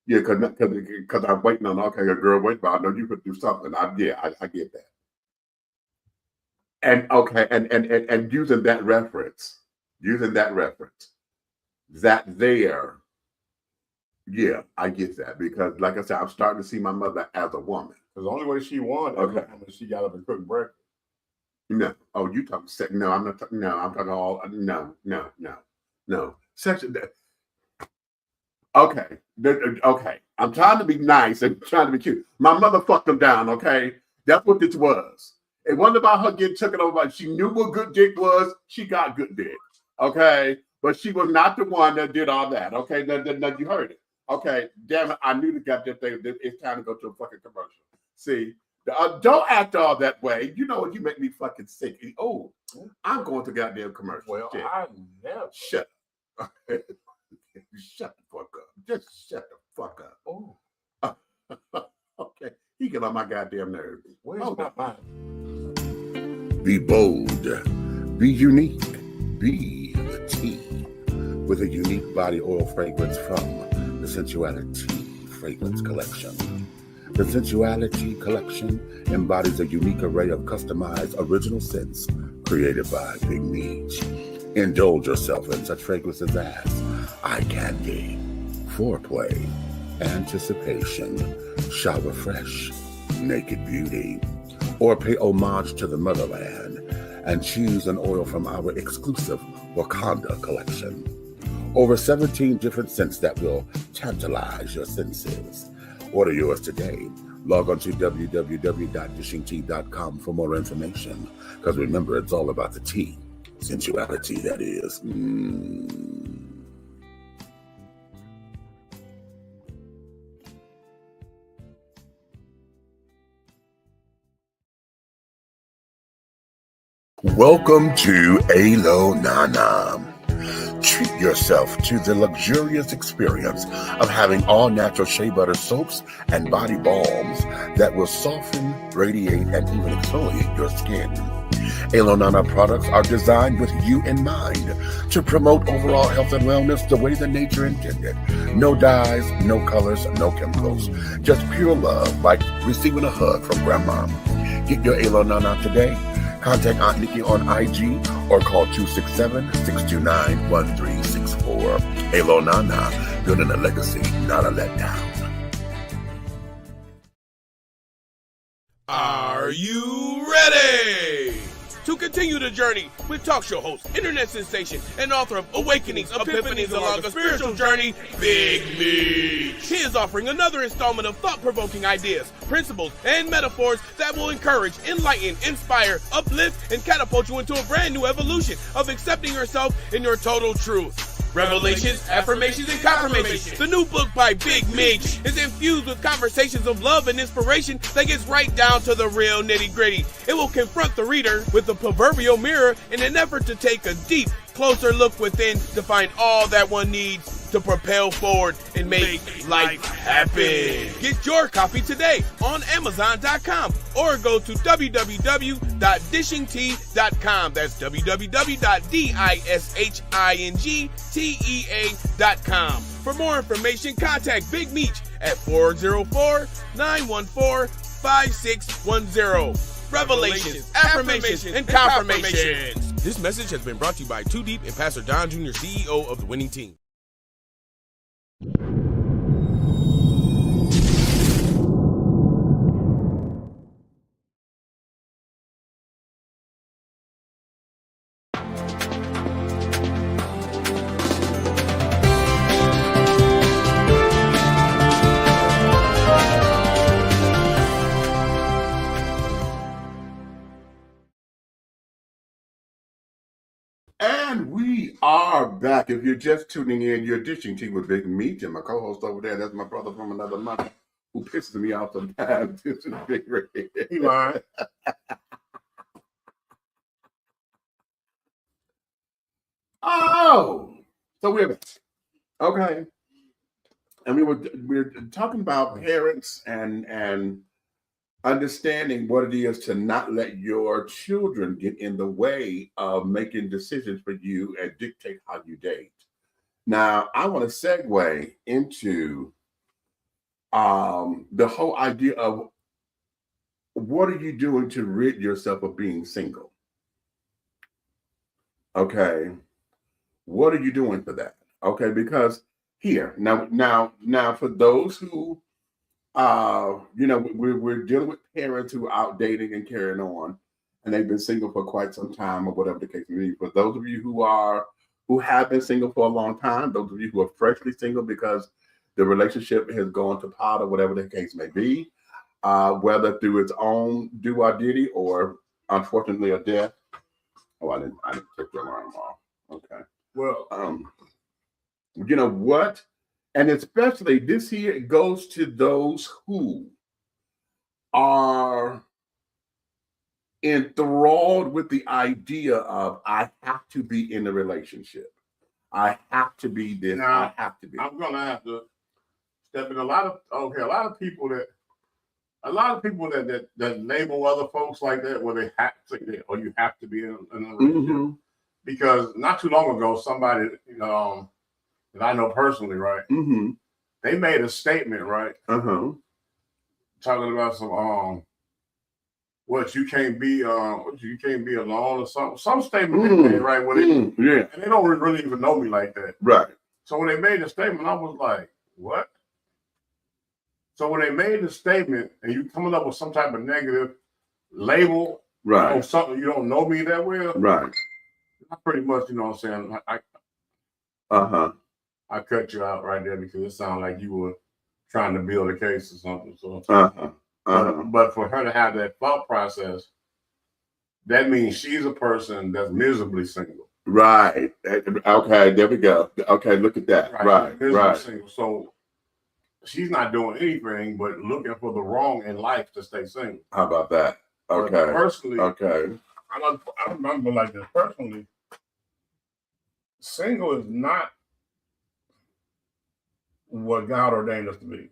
Yeah, because I'm waiting on, okay, a girl, wait, but I know you could do something. I get that. And okay, and using that reference, that there, yeah, I get that. Because like I said, I'm starting to see my mother as a woman. Because the only way she won is she got up and cooked breakfast. No. Oh, you talking sex? No, I'm not talking. No, I'm talking all. No. Section. Okay. Okay. I'm trying to be nice and trying to be cute. My mother fucked them down. Okay. That's what this was. It wasn't about her getting taken over. She knew what good dick was. She got good dick. Okay. But she was not the one that did all that. Okay. Now you heard it. Okay. Damn it. I knew the goddamn thing. It's time to go to a fucking commercial. See, don't act all that way. You know what? You make me fucking sick. Oh, I'm going to goddamn commercial. Well, shit. I never. Shut up. Shut the fuck up. Just shut the fuck up. Oh. Okay. He get on my goddamn nerves. Where's my mind? Be bold. Be unique. Be the tea. With a unique body oil fragrance from the Sensuality Fragrance Collection. The Sensuality Collection embodies a unique array of customized original scents created by Big Meech. Indulge yourself in such fragrances as eye candy, foreplay, anticipation, shower fresh, naked beauty, or pay homage to the motherland and choose an oil from our exclusive Wakanda collection. Over 17 different scents that will tantalize your senses. Order yours today. Log on to www.dishingtea.com for more information. Because remember, it's all about the tea. Sensuality, that is. Welcome to Alo Nana. Treat yourself to the luxurious experience of having all natural shea butter soaps and body balms that will soften, radiate, and even exfoliate your skin. Alo Nana products are designed with you in mind to promote overall health and wellness the way the nature intended. No dyes, no colors, no chemicals. Just pure love, like receiving a hug from grandma. Get your Alo Nana today. Contact Aunt Nikki on IG or call 267-629-1364. Alo Nana, building a legacy, not a letdown. Are you ready to continue the journey with talk show host, internet sensation, and author of Awakenings, Epiphanies Along a Spiritual Journey, Big Meech? He is offering another installment of thought-provoking ideas, principles, and metaphors that will encourage, enlighten, inspire, uplift, and catapult you into a brand new evolution of accepting yourself in your total truth. Revelations, Affirmations, and Confirmations. The new book by Big Meech is infused with conversations of love and inspiration that gets right down to the real nitty-gritty. It will confront the reader with the proverbial mirror in an effort to take a deep, closer look within to find all that one needs to propel forward and make life happen. Get your copy today on Amazon.com or go to www.dishingtea.com. That's www.dishingtea.com. For more information, contact Big Meech at 404-914-5610. Revelations, Affirmations, and Confirmations. This message has been brought to you by Too Deep and Pastor Don Jr., CEO of the Winning Team. And we are back. If you're just tuning in, you're dishing tea with Big Meech, and my co-host over there, that's my brother from another mother who pisses me off sometimes. This is Big Red. He lying. Oh, so we're back. Okay. And we're talking about parents and understanding what it is to not let your children get in the way of making decisions for you and dictate how you date. Now, I want to segue into the whole idea of what are you doing to rid yourself of being single? Okay. What are you doing for that? Okay, because here, now for those who we're dealing with parents who are out dating and carrying on, and they've been single for quite some time, or whatever the case may be. For those of you who have been single for a long time, those of you who are freshly single because the relationship has gone to pot, or whatever the case may be, whether through its own do-or-ditty or unfortunately a death. Oh, I didn't take the alarm off. Okay. Well, you know what? And especially this here, it goes to those who are enthralled with the idea of, I have to be in a relationship. I have to be this. Now, I have to be. I'm gonna have to step in. A lot of people that label other folks like that, where they have to, or you have to be in a relationship. Mm-hmm. Because not too long ago, somebody that I know personally, right? Mm-hmm. They made a statement, right? Uh-huh. Talking about some you can't be alone or something. Some statement they made, right? And they don't really even know me like that. Right. So when they made the statement, I was like, what? So when they made the statement and you coming up with some type of negative label, right, or something, you don't know me that well, right, I pretty much, you know what I'm saying, I cut you out right there because it sounded like you were trying to build a case or something. So, But for her to have that thought process, that means she's a person that's miserably single. Right. Okay, there we go. Okay, look at that. Right. Single. So she's not doing anything but looking for the wrong in life to stay single. How about that? Okay. But personally, okay. I remember like this personally. Single is not what God ordained us to be.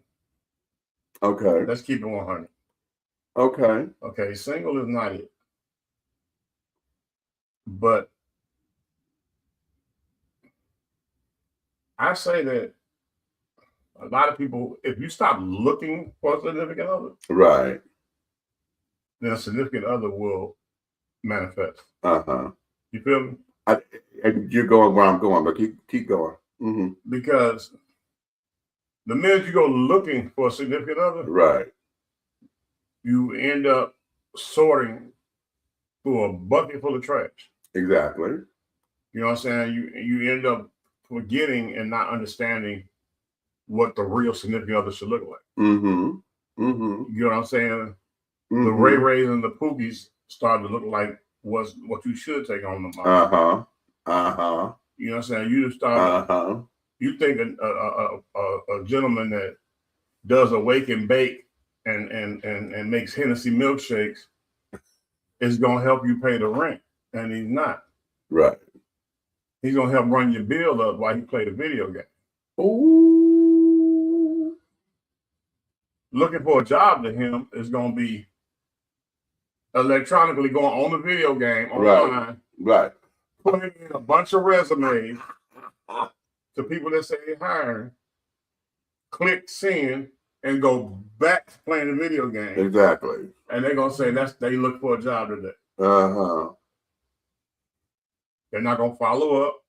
Okay. Let's keep it 100. Okay. Okay, single is not it. But I say that a lot of people, if you stop looking for a significant other, right, then a significant other will manifest. You feel me? You're going where I'm going, but keep going. Mm-hmm. Because the minute you go looking for a significant other, right, you end up sorting through a bucket full of trash. Exactly. You know what I'm saying? You end up forgetting and not understanding what the real significant other should look like. Mm-hmm. Mm-hmm. You know what I'm saying? Mm-hmm. The Ray Rays and the Pookies started to look like what you should take on the mind. You know what I'm saying? You just start. You think a gentleman that does a wake and bake and makes Hennessy milkshakes is gonna help you pay the rent, and he's not. Right. He's gonna help run your bill up while you play the video game. Ooh. Looking for a job to him is gonna be electronically going on the video game online, right, putting in a bunch of resumes to people that say they're hiring, click send, and go back to playing the video game. Exactly. And they're gonna say they look for a job today. They're not gonna follow up.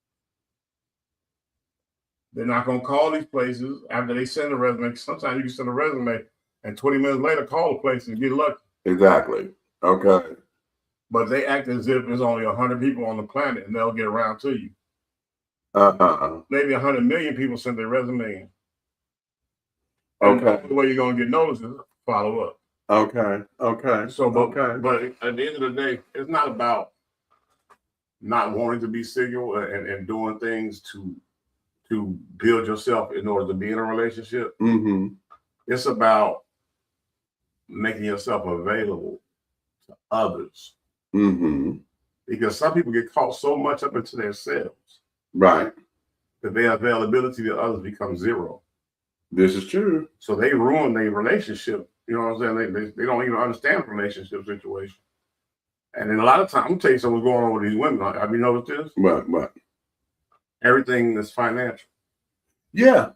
They're not gonna call these places after they send a resume. Sometimes you can send a resume and 20 minutes later call the place and get lucky. Exactly. Okay. But they act as if there's only 100 people on the planet and they'll get around to you. Maybe 100 million people send their resume in. Okay. The way you're gonna get noticed is follow up. Okay. So, but at the end of the day, it's not about not wanting to be single and doing things to build yourself in order to be in a relationship. It's about making yourself available to others. Because some people get caught so much up into themselves. Right. That their availability to others becomes zero. This is true. So they ruin their relationship. You know what I'm saying? They don't even understand the relationship situation. And then a lot of times, I'm gonna tell you something going on with these women. Have you noticed this? What? Everything is financial. Yeah.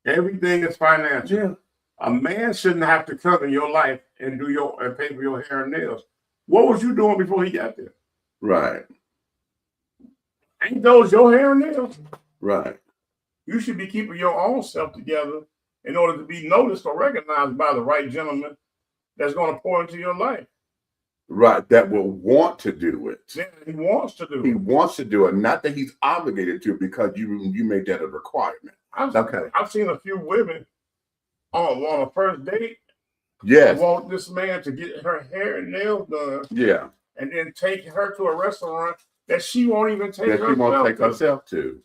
Everything is financial. Yeah. A man shouldn't have to come in your life and pay for your hair and nails. What was you doing before he got there? Right. Ain't those your hair and nails? Right. You should be keeping your own self together in order to be noticed or recognized by the right gentleman that's going to pour into your life. Right. That will want to do it. Yeah, he wants to do it. He wants to do it. Not that he's obligated to, because you made that a requirement. I've seen a few women on a first date. Yes. Want this man to get her hair and nails done. Yeah. And then take her to a restaurant that she won't even take herself to. That she won't take herself to.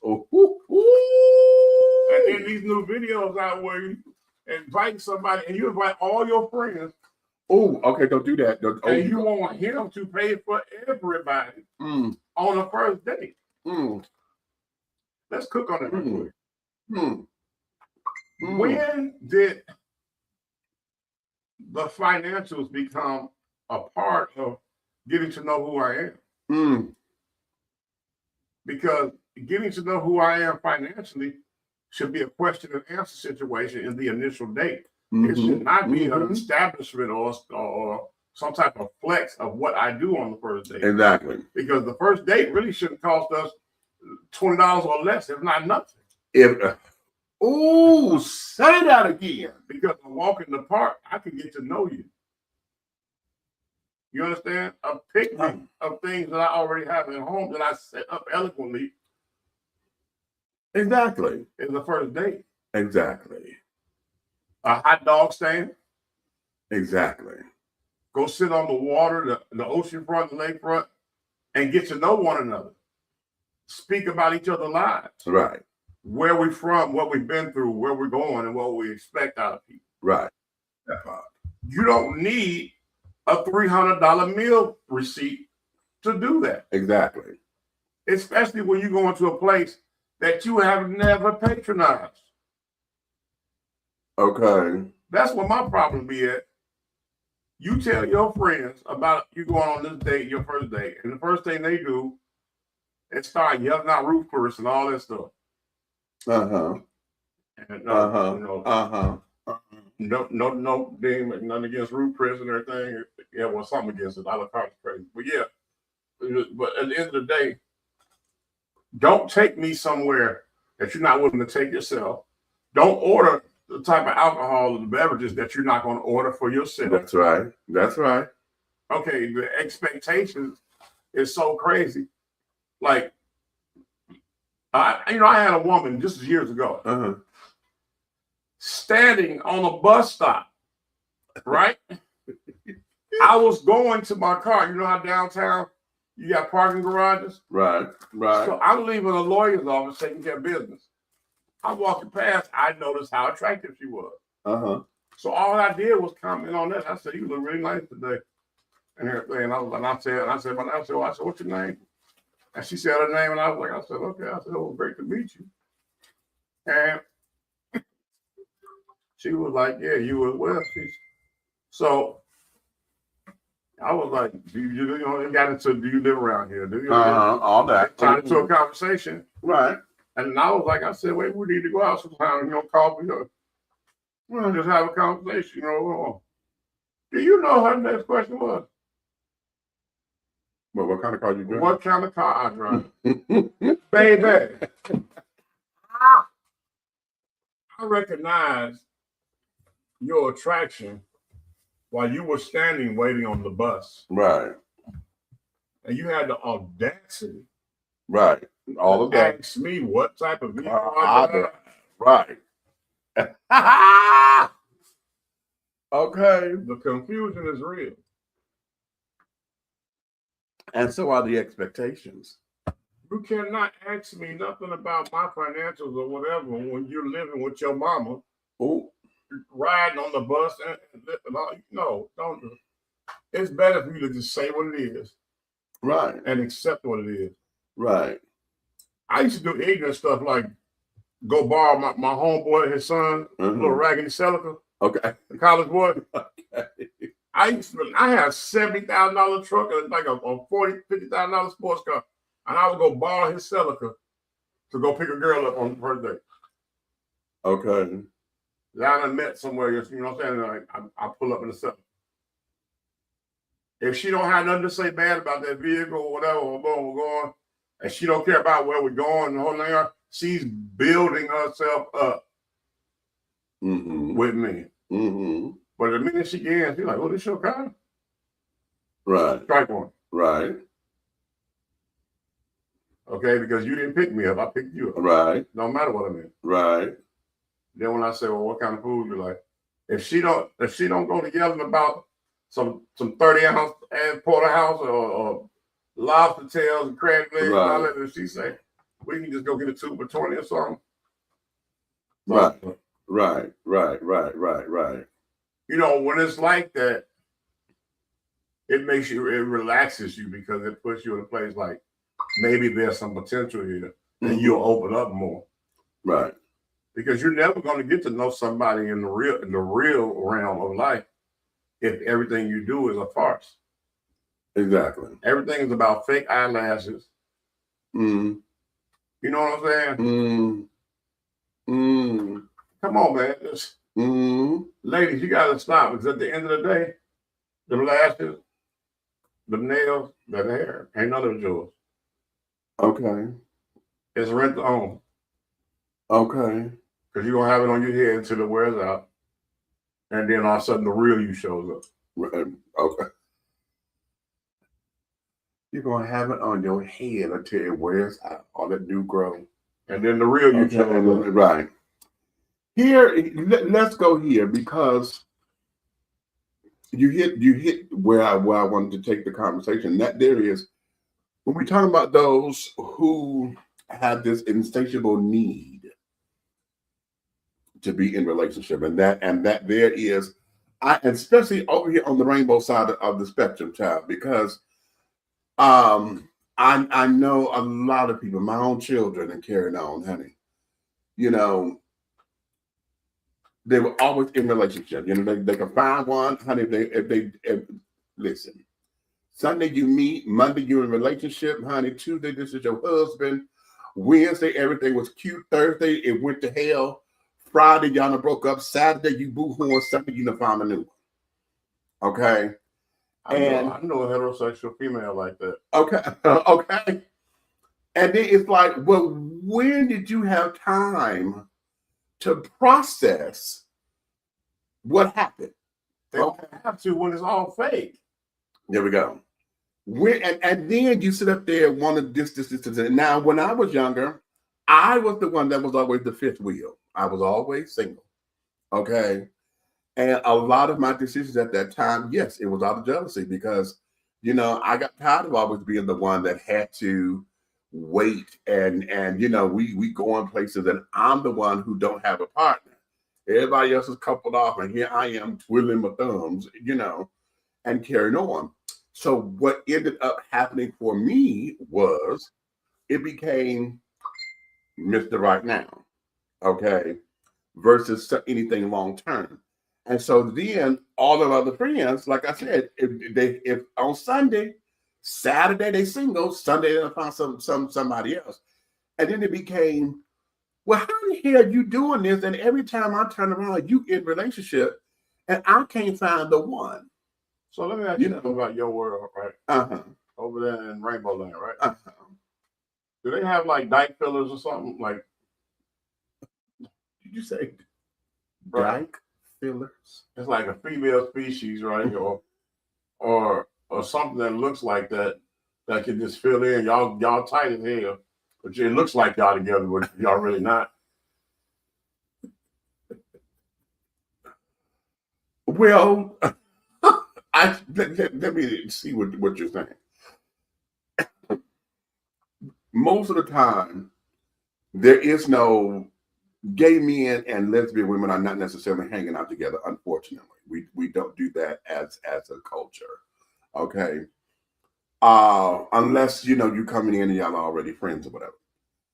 And then these new videos out where you invite somebody and you invite all your friends. Oh, okay, don't do that. And you want him to pay for everybody on the first date. Let's cook on it. When did the financials become a part of getting to know who I am? Because getting to know who I am financially should be a question and answer situation in the initial date. It should not be an establishment or some type of flex of what I do on the first date. Exactly. Because the first date really shouldn't cost us $20 or less, if not nothing. Say that again. Because a walk in the park, I can get to know you. You understand? A picnic of things that I already have at home that I set up eloquently. Exactly. Is the first date. Exactly. A hot dog stand. Exactly. Go sit on the water, the ocean front, the lakefront, and get to know one another. Speak about each other's lives. Right. Where we're from, what we've been through, where we're going, and what we expect out of people. Right. You don't need a $300 meal receipt to do that. Exactly. Especially when you go into a place that you have never patronized. Okay. That's what my problem be at. You tell your friends about you going on this date, your first date, and the first thing they do is start yelling out Ruth Chris and all that stuff. No, nothing against Ruth Chris and everything. Yeah, well, something against it. I look crazy, but yeah. But at the end of the day, don't take me somewhere that you're not willing to take yourself. Don't order the type of alcohol or the beverages that you're not going to order for yourself. That's right. That's right. Okay, the expectations is so crazy. Like, I had a woman, this is years ago, standing on a bus stop, right? I was going to my car. You know how downtown You got parking garages. Right. Right. So I'm leaving a lawyer's office taking care of business. I'm walking past. I noticed how attractive she was. So all I did was comment on that. I said, "You look really nice today," and everything. And I said, "What's your name?" And she said her name, and I said, "Okay." I said, "Oh, great to meet you." And she was like, "Yeah, you as well." So I was like, "Do you live around here? Do you?" All that. Got into a conversation, Right. and I was like, I said, "Wait, we need to go out sometime. Call me. We'll just have a conversation. Do you know her next question was? Well, what kind of car you drive? What kind of car I drive, baby? I recognize your attraction while you were standing waiting on the bus. Right. And you had the audacity. Right. All of that. Ask me what type of vehicle I drive. Right. Okay. The confusion is real. And so are the expectations. You cannot ask me nothing about my financials or whatever when you're living with your mama. Oh. Riding on the bus and all. No, don't do it. It's better for you to just say what it is. Right. And accept what it is. Right. I used to do ignorant stuff like go borrow my homeboy, his son, little raggedy Celica. Okay. The college boy. Okay. I had a $70,000 truck and like a $50,000 sports car. And I would go borrow his Celica to go pick a girl up on the first day. Okay. Down and met somewhere, you know what I'm saying? Like, I pull up in the Celica. If she don't have nothing to say bad about that vehicle or whatever, we're going, and she don't care about where we're going, the whole thing, she's building herself up with me. But the minute she gets, she's like, "Oh, this your car?" Right. Strike one. Right. Okay, because you didn't pick me up, I picked you up. Right. No matter what I mean. Right. Then when I say, "Well, what kind of food you like?" If she don't go to yelling about some 30-ounce porterhouse or lobster tails and crab legs and all that, if she say, "We can just go get a 2 for $20 or something." Right. Right. When it's like that, it relaxes you because it puts you in a place like maybe there's some potential here and you'll open up more. Right. Because you're never going to get to know somebody in the real realm of life if everything you do is a farce. Exactly. Everything is about fake eyelashes. You know what I'm saying? Come on, man. Ladies, you got to stop because at the end of the day, the lashes, the nails, the hair, ain't none of it yours. Okay. It's rent to own. Okay. Because you're going to have it on your head until it wears out. And then all of a sudden the real you shows up. Right. Okay. You're going to have it on your head until it wears out, all that new growth. And then the real you shows up. Right. Here, let's go here because you hit where I wanted to take the conversation. That there is, when we talk about those who have this insatiable need to be in relationship, and that there is, especially over here on the rainbow side of the spectrum, child, because I know a lot of people, my own children, and carrying on, honey. They were always in relationship. They can find one, honey. If listen, Sunday you meet, Monday you're in relationship, honey. Tuesday this is your husband. Wednesday everything was cute. Thursday it went to hell. Friday y'all done broke up. Saturday you boo-hoo. Sunday you done found a new one. Okay. I know a heterosexual female like that. Okay. Okay. And then it's like, well, when did you have time to process what happened? They don't have to when it's all fake. There we go. And then you sit up there and want to this. Now, when I was younger, I was the one that was always the fifth wheel. I was always single. Okay. And a lot of my decisions at that time, yes, it was out of jealousy because You know, I got tired of always being the one that had to wait and you know, we go in places and I'm the one who don't have a partner. Everybody else is coupled off, and here I am twiddling my thumbs, you know, and carrying on. So what ended up happening for me was it became Mr. Right Now, okay, versus anything long term. And so then all of other friends, like I said, if on Sunday, Saturday they single, Sunday they found somebody else. And then it became, well, how the hell you doing this? And every time I turn around, you in relationship, and I can't find the one. So let me ask you something about your world, right? Uh-huh. Over there in Rainbow Land, right? Uh-huh. Do they have like dyke fillers or something? Like, did you say dyke fillers? It's like a female species, right? Or something that looks like that can just fill in. Y'all tight as hell, but it looks like y'all together, but y'all really not. Well, let me see what you're saying. Most of the time, there is no gay men and lesbian women are not necessarily hanging out together. Unfortunately, we don't do that as a culture. Okay, unless you know you coming in and y'all are already friends or whatever.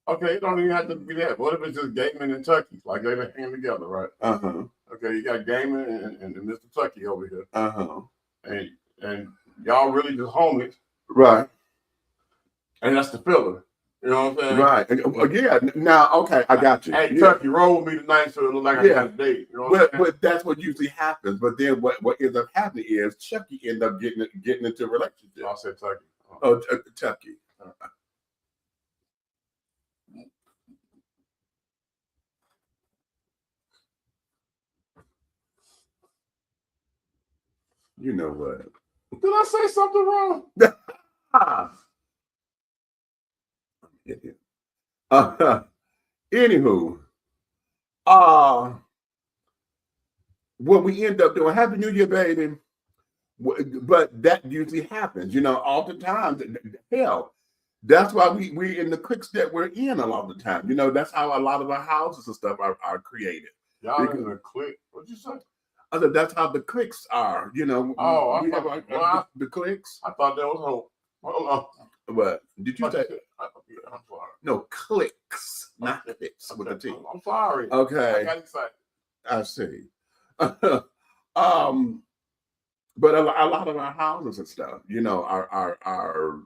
Okay, it don't even have to be that. What if it's just gay men and Tucky, like they been hanging together, right? Uh-huh. Okay, you got gay men and Mr. Tucky over here. Uh-huh. And y'all really just homies, right? And that's the filler. You know what I'm saying? Right. And, yeah. Now, okay, I got you. Hey, Tucky, roll with me tonight so it look like I got a date. You know what I'm saying? But that's what usually happens. But then what ends up happening is Chucky end up getting into a relationship. I said Tucky. Oh, Chucky. You know what? Did I say something wrong? Anywho, what we end up doing, Happy New Year, baby. But that usually happens, you know, oftentimes. Hell, that's why we're in the cliques that we're in a lot of the time. You know, that's how a lot of our houses and stuff are created. Y'all in a clique? What'd you say? I said that's how the cliques are, you know. Oh, we have the cliques. I thought that was hope. Hold on. What did you say? I'm sorry. No, cliques, not cliques with a T. I'm sorry. Okay. I got excited. I see. But a lot of our houses and stuff, you know, are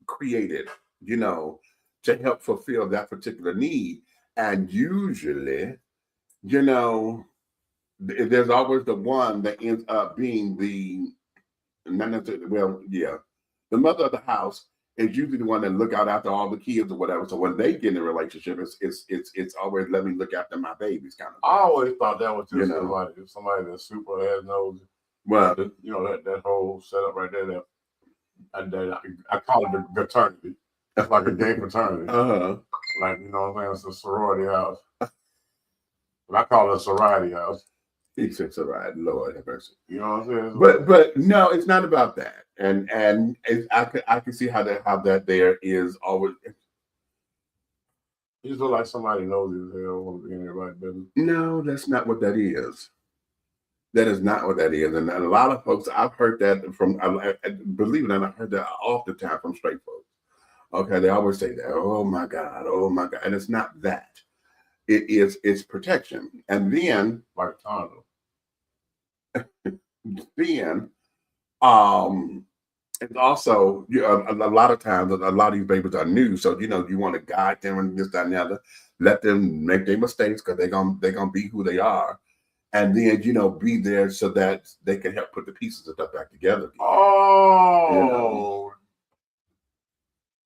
created, you know, to help fulfill that particular need. And usually, you know, there's always the one that ends up being not necessarily, well, yeah, the mother of the house is usually the one that look out after all the kids or whatever. So when they get in a relationship, it's always let me look after my babies kind of thing. I always thought that was just You know. somebody that's super ass nosy. Well, you know, that whole setup right there. I call it the fraternity. It's like a gay fraternity. Like, you know what I'm saying? It's a sorority house. But I call it a sorority house. He said sorority, Lord have mercy. You know what I'm saying? But no, it's not about that. And I can see how that there is always. You just look like somebody knows you as hell, want to be in everybody's business. No, that's not what that is. That is not what that is. And a lot of folks, I've heard that from, believe it or not, I've heard that all the time from straight folks. Okay, they always say that, oh my God. And it's not that. It's protection. And then, like a condom. Then, it's also, a lot of times, a lot of these babies are new. So, you know, you want to guide them and this, that, and the other. Let them make their mistakes because they're gonna be who they are. And then, you know, be there so that they can help put the pieces of stuff back together again. Oh, you know?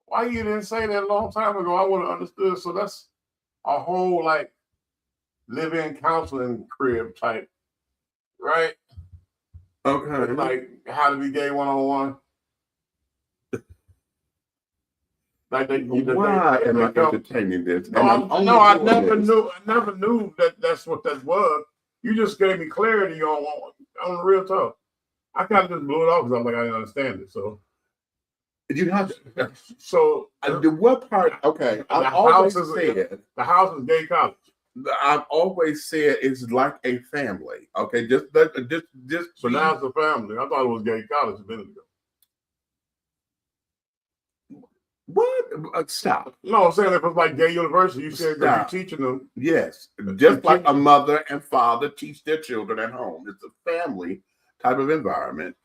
Why you didn't say that a long time ago? I would have understood. So that's a whole like live-in counseling crib type, right? Okay. Like how to be gay 101. Like why am I entertaining this? No, I never knew that's what that was. You just gave me clarity on the real talk. I kind of just blew it off because I'm like, I didn't understand it. So You have to, So the what part? Okay, the I've always house is said. the house is gay college. I've always said it's like a family. Okay, just So now it's a family. I thought it was gay college a minute ago. what? Stop. No, I'm saying if it's like gay university, you said that Stop. you're teaching them. Yes, just like a mother and father teach their children at home. It's a family type of environment,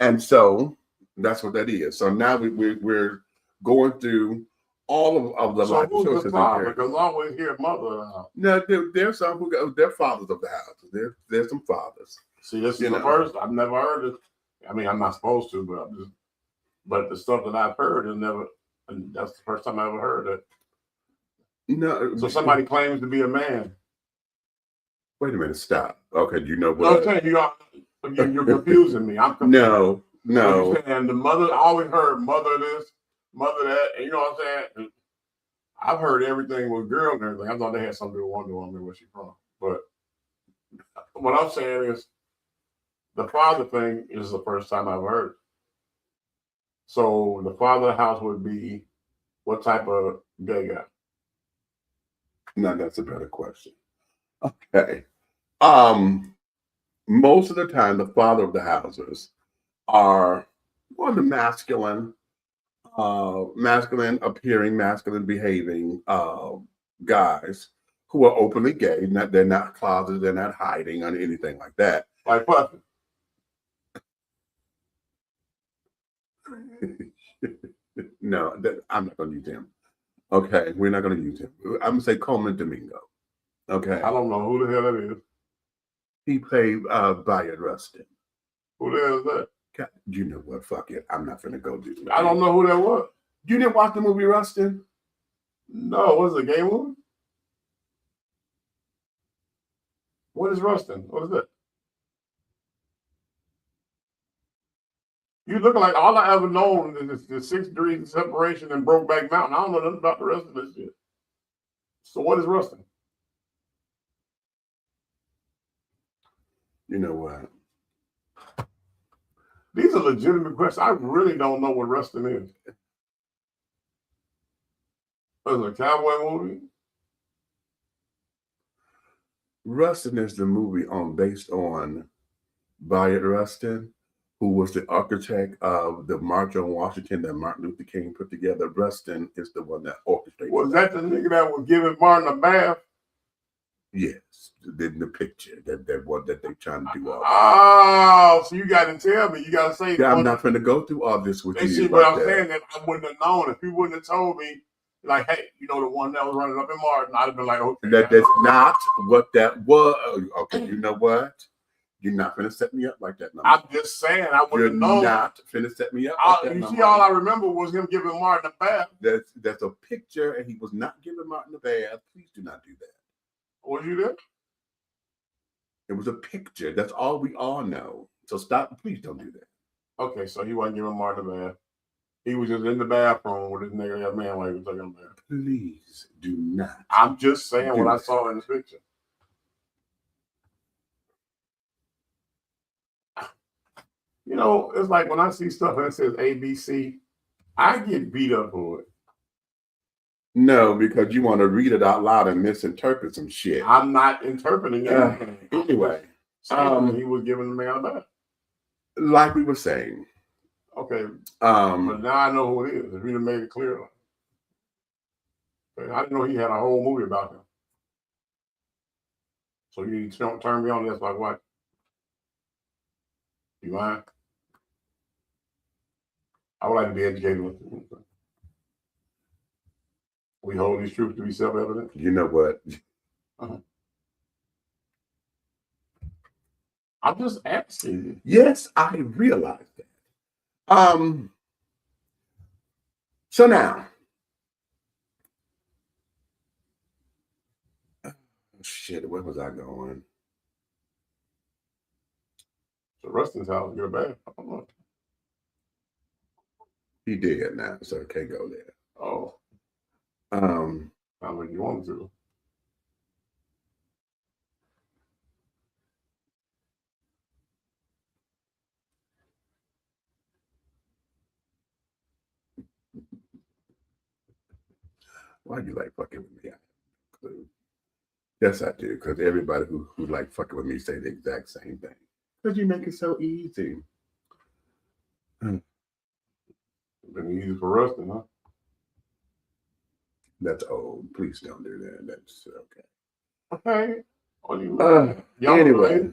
and so that's what that is. So now we're going through all of the So life who's choices the and father? characters. Because I always hear mother. No, there's some who go, they're fathers of the house. There's some fathers. See, this is You the know. first. I've never heard it. I mean, I'm not supposed to, but I'm just. But the stuff that I've heard is never. And that's the first time I ever heard it. No. So somebody claims to be a man. Wait a minute. Stop. Okay. You know No, I'm what? saying you're confusing me. I'm confused. No. So and the mother, I always heard mother this, mother that, and you know what I'm saying? I've heard everything with girl and everything. I thought they had something to do with Wonder Woman, where she from. But what I'm saying is the father thing is the first time I've heard. So the father of the house would be what type of gay guy? No, that's a better question. Okay. Most of the time, the father of the houses are more the masculine appearing, masculine behaving guys who are openly gay. They're not closeted, they're not hiding or anything like that. Like Puffy. No, I'm not going to use him. Okay, we're not going to use him. I'm going to say Coleman Domingo. Okay. I don't know who the hell that is. He played Bayard Rustin. Who the hell is that? God, you know what? Fuck it. I'm not going to go do that. I don't know who that was. You didn't watch the movie Rustin? No, was it a gay movie? What is Rustin? What is that? You looking like all I ever known is the 6 degrees of separation and Brokeback Mountain. I don't know nothing about the rest of this shit. So what is Rustin? You know what? These are legitimate questions. I really don't know what Rustin is. Is it a cowboy movie? Rustin is the movie based on Bayard Rustin, who was the architect of the March on Washington that Martin Luther King put together. Rustin is the one that orchestrated. Was that the nigga that was giving Martin a bath? Yes, the picture that one that they trying to do all. Oh, so you got to tell me. You got to say. Yeah, I'm not going to go through all this with you. See, but I'm saying that I wouldn't have known if you wouldn't have told me. Like, hey, you know the one that was running up in Martin, I'd have been like, okay. That's not what that was. Okay, you know what? You're not going to set me up like that. I'm just saying, I wouldn't have known. You're not going to set me up like that. You see, all I remember was him giving Martin a bath. That's a picture, and he was not giving Martin a bath. Please do not do that. Was you there? It was a picture. That's all we all know. So stop. Please don't do that. Okay, so he wasn't giving Martin a bath. He was just in the bathroom with his nigga, that man, while he was taking a bath. Please do not. I'm just saying what I saw in the picture. You know, it's like when I see stuff that says ABC, I get beat up for it. No, because you want to read it out loud and misinterpret some shit. I'm not interpreting anything. Anyway, he was giving the man a bath. Like we were saying. Okay. But now I know who it is. If you'd have made it clear. Okay, I didn't know he had a whole movie about him. So you don't turn me on this like what? You mind? I would like to be educated with it. We hold these truths to be self-evident. You know what? I'm just asking you. Yes, I realize that. So now, shit, where was I going? So Rustin's house, get a bath. I don't know. He did now, so I can't go there. Oh. Not like you want to. Why you like fucking with me? I have no clue. Yes, I do, because everybody who like fucking with me say the exact same thing. Because you make it so easy. Been easy for us, huh? That's old. Please don't do that. That's okay. Okay. Anyway,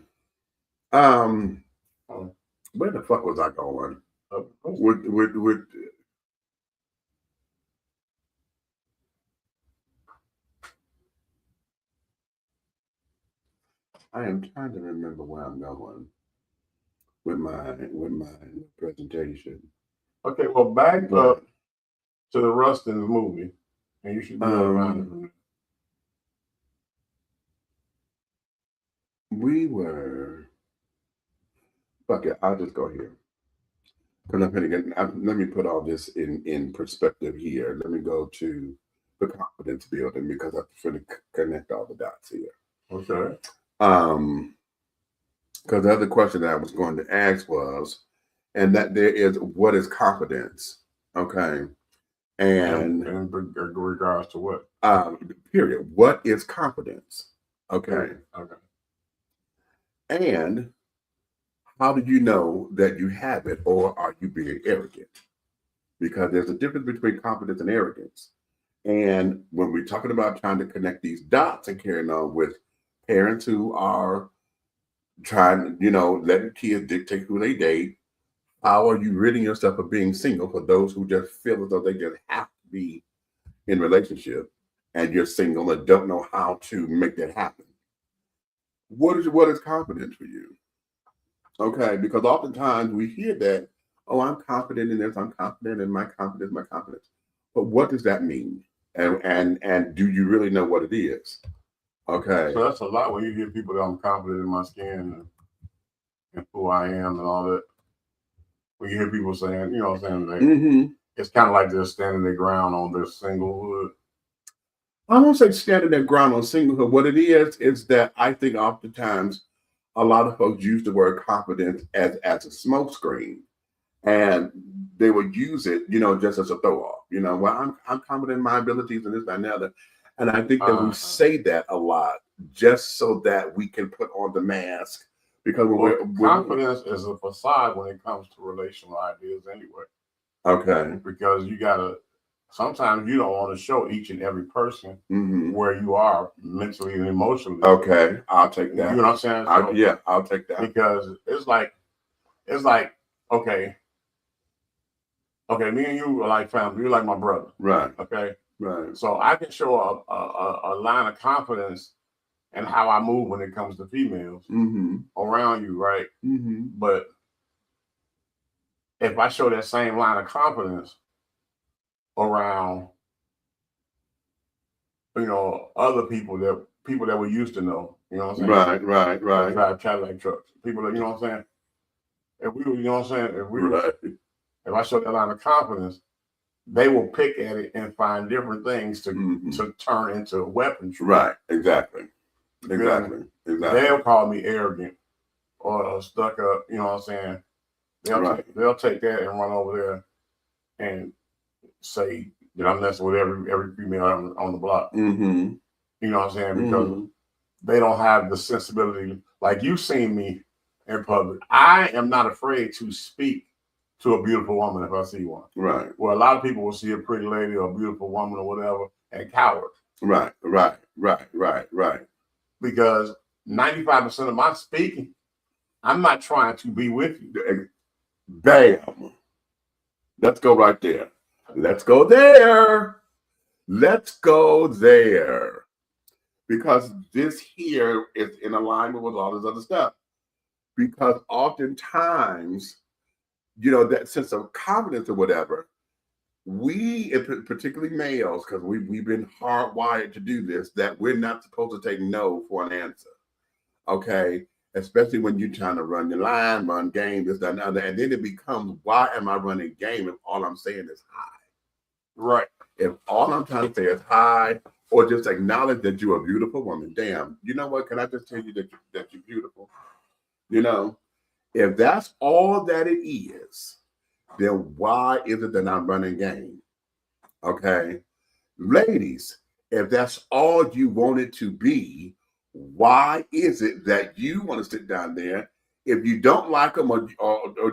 Oh. where the fuck was I going? With I am trying to remember where I'm going with my presentation. Okay, well, back up to the Rustin movie, and you should be around. We were. Fuck it, I'll just go here. Because let me put all this in perspective here. Let me go to the confidence building because I'm trying to connect all the dots here. Okay. Because the other question that I was going to ask was, and that there is, what is confidence? Okay. And in regards to what? Period. What is confidence? Okay. Okay. And how do you know that you have it, or are you being arrogant? Because there's a difference between confidence and arrogance. And when we're talking about trying to connect these dots and carrying on with parents who are trying, letting kids dictate who they date, how are you ridding yourself of being single for those who just feel as though they just have to be in relationship and you're single and don't know how to make that happen? What is confidence for you? Okay, because oftentimes we hear that, oh, I'm confident in this, I'm confident in my confidence. But what does that mean? And do you really know what it is? Okay. So that's a lot when you hear people that I'm confident in my skin and who I am and all that. When you hear people saying, what I'm saying, it's kind of like they're standing their ground on their singlehood. I won't say standing their ground on singlehood. What it is that I think oftentimes a lot of folks use the word confidence as a smokescreen, and they would use it, just as a throw off. Well, I'm confident in my abilities and this, that, and the other. And I think that we say that a lot just so that we can put on the mask. Because confidence is a facade when it comes to relational ideas anyway. Okay. Because sometimes you don't want to show each and every person where you are mentally and emotionally. Okay, I'll take that. You know what I'm saying? I'll take that. Because it's like, okay, me and you are like family. You're like my brother. Right. Okay. Right. So I can show a line of confidence in how I move when it comes to females around you, right? But if I show that same line of confidence around, other people that we used to know, you know what I'm saying? Right. Drive Cadillac trucks. People that, you know what I'm saying? If we were, you know what I'm saying? If I show that line of confidence, they will pick at it and find different things to turn into weapons. Right. Exactly. They'll call me arrogant or stuck up. You know what I'm saying? They'll take that and run over there and say that I'm messing with every female on the block. You know what I'm saying? Because they don't have the sensibility. Like, you've seen me in public. I am not afraid to speak to a beautiful woman if I see one. Right. Well, a lot of people will see a pretty lady or a beautiful woman or whatever and cower. Right. Because 95% of my speaking, I'm not trying to be with you. Bam. Let's go right there. Let's go there. Because this here is in alignment with all this other stuff. Because oftentimes, that sense of confidence or whatever, we, particularly males, because we've been hardwired to do this, that we're not supposed to take no for an answer. Okay? Especially when you're trying to run the line, run game, this, that, and other. And then it becomes, why am I running game if all I'm saying is hi? Right. If all I'm trying to say is hi, or just acknowledge that you're a beautiful woman, damn, you know what? Can I just tell you that you're beautiful? If that's all that it is, then why is it that I'm running game? Okay. Ladies, if that's all you want it to be, why is it that you want to sit down there? If you don't like them or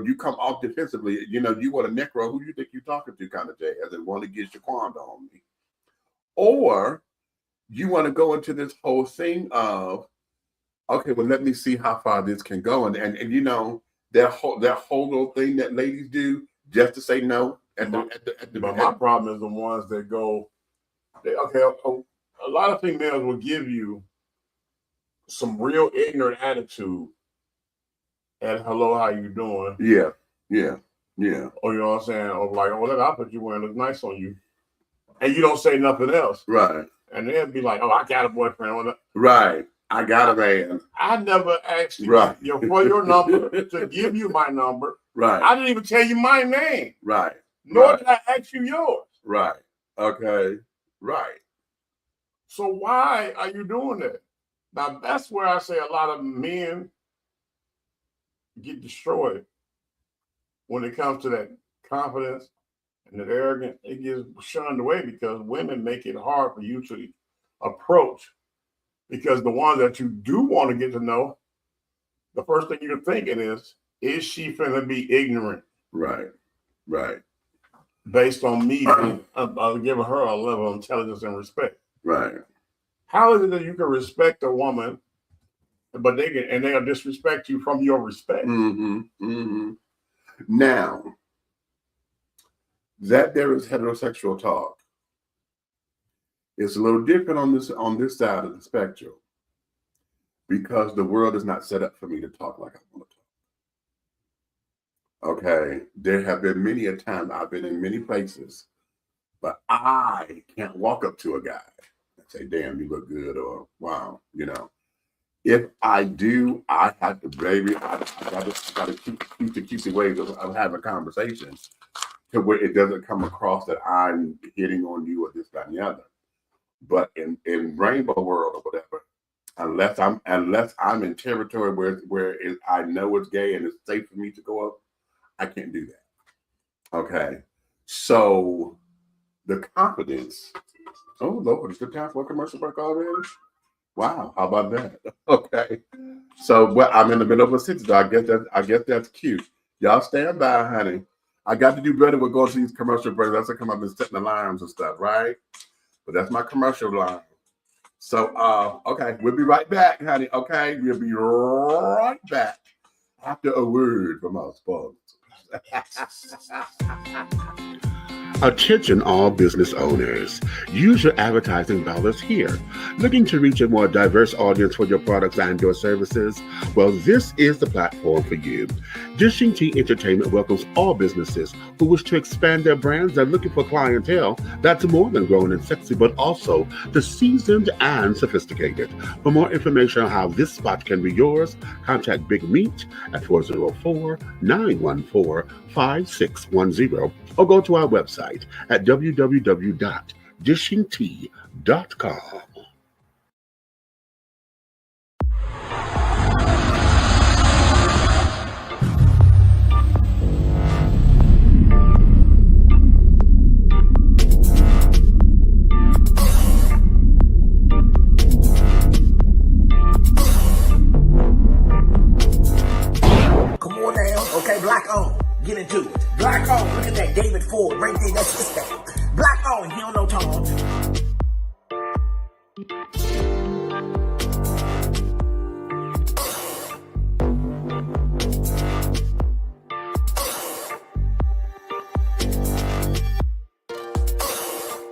you come off defensively, you know, you want a necro, who you think you're talking to kind of jazz and want to get your Shaquanda on me. Or you want to go into this whole thing of, okay, well, let me see how far this can go. And you know, that whole little thing that ladies do just to say no. But my problem is the ones that go, a lot of females will give you some real ignorant attitude and hello, how you doing? Yeah. Or you know what I'm saying? Or like, oh, that outfit you wearing looks nice on you. And you don't say nothing else. Right. And they'll be like, oh, I got a boyfriend. Right. I got a man. I never asked you for your number to give you my number. Right. I didn't even tell you my name. Right. Nor did I ask you yours. Right. Okay. Right. So why are you doing that? Now, that's where I say a lot of men get destroyed when it comes to that confidence and that arrogance. It gets shunned away because women make it hard for you to approach, because the ones that you do want to get to know, the first thing you're thinking is she finna be ignorant? Right. Based on me giving her a level of intelligence and respect. Right. How is it that you can respect a woman, but they'll disrespect you from your respect? Now, that there is heterosexual talk, it's a little different on this side of the spectrum, because the world is not set up for me to talk like I want to talk. Okay, there have been many a time I've been in many places, but I can't walk up to a guy and say, damn, you look good, or wow, you know. If I do, I have to, baby, I gotta keep the cutesy ways of having a conversation to where it doesn't come across that I'm hitting on you or this, that, and the other. But in rainbow world or whatever, unless I'm in territory where I know it's gay and it's safe for me to go up, I can't do that. Okay, so the confidence. Oh Lord, it's good time for a commercial break already. Wow, how about that? Okay, so I'm in the middle of a sentence. So I guess that's cute. Y'all stand by, honey. I got to do better with going to these commercial breaks. That's to come up and setting alarms and stuff, right? But that's my commercial line. So, okay, we'll be right back, honey. Okay, we'll be right back after a word from our sponsors. Attention all business owners. Use your advertising dollars here. Looking to reach a more diverse audience for your products and your services? Well, this is the platform for you. Dishing Tea Entertainment welcomes all businesses who wish to expand their brands and looking for clientele that's more than grown and sexy, but also the seasoned and sophisticated. For more information on how this spot can be yours, contact Big Meat at 404-914-5610 or go to our website at www.dishingtea.com. Come on now. Okay, black on. Get into it. Black on. Look at that David Ford right there. That's his thing. Black on. He don't know Tom.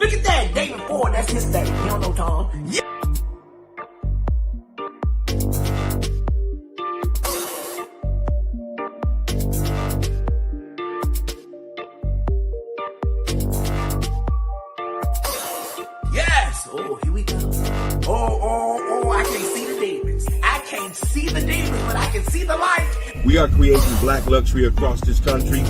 Look at that David Ford. That's his thing. He don't know Tom. Yeah. Oh, here we go. Oh, I can't see the demons. I can't see the demons, but I can see the light. We are creating black luxury across this country.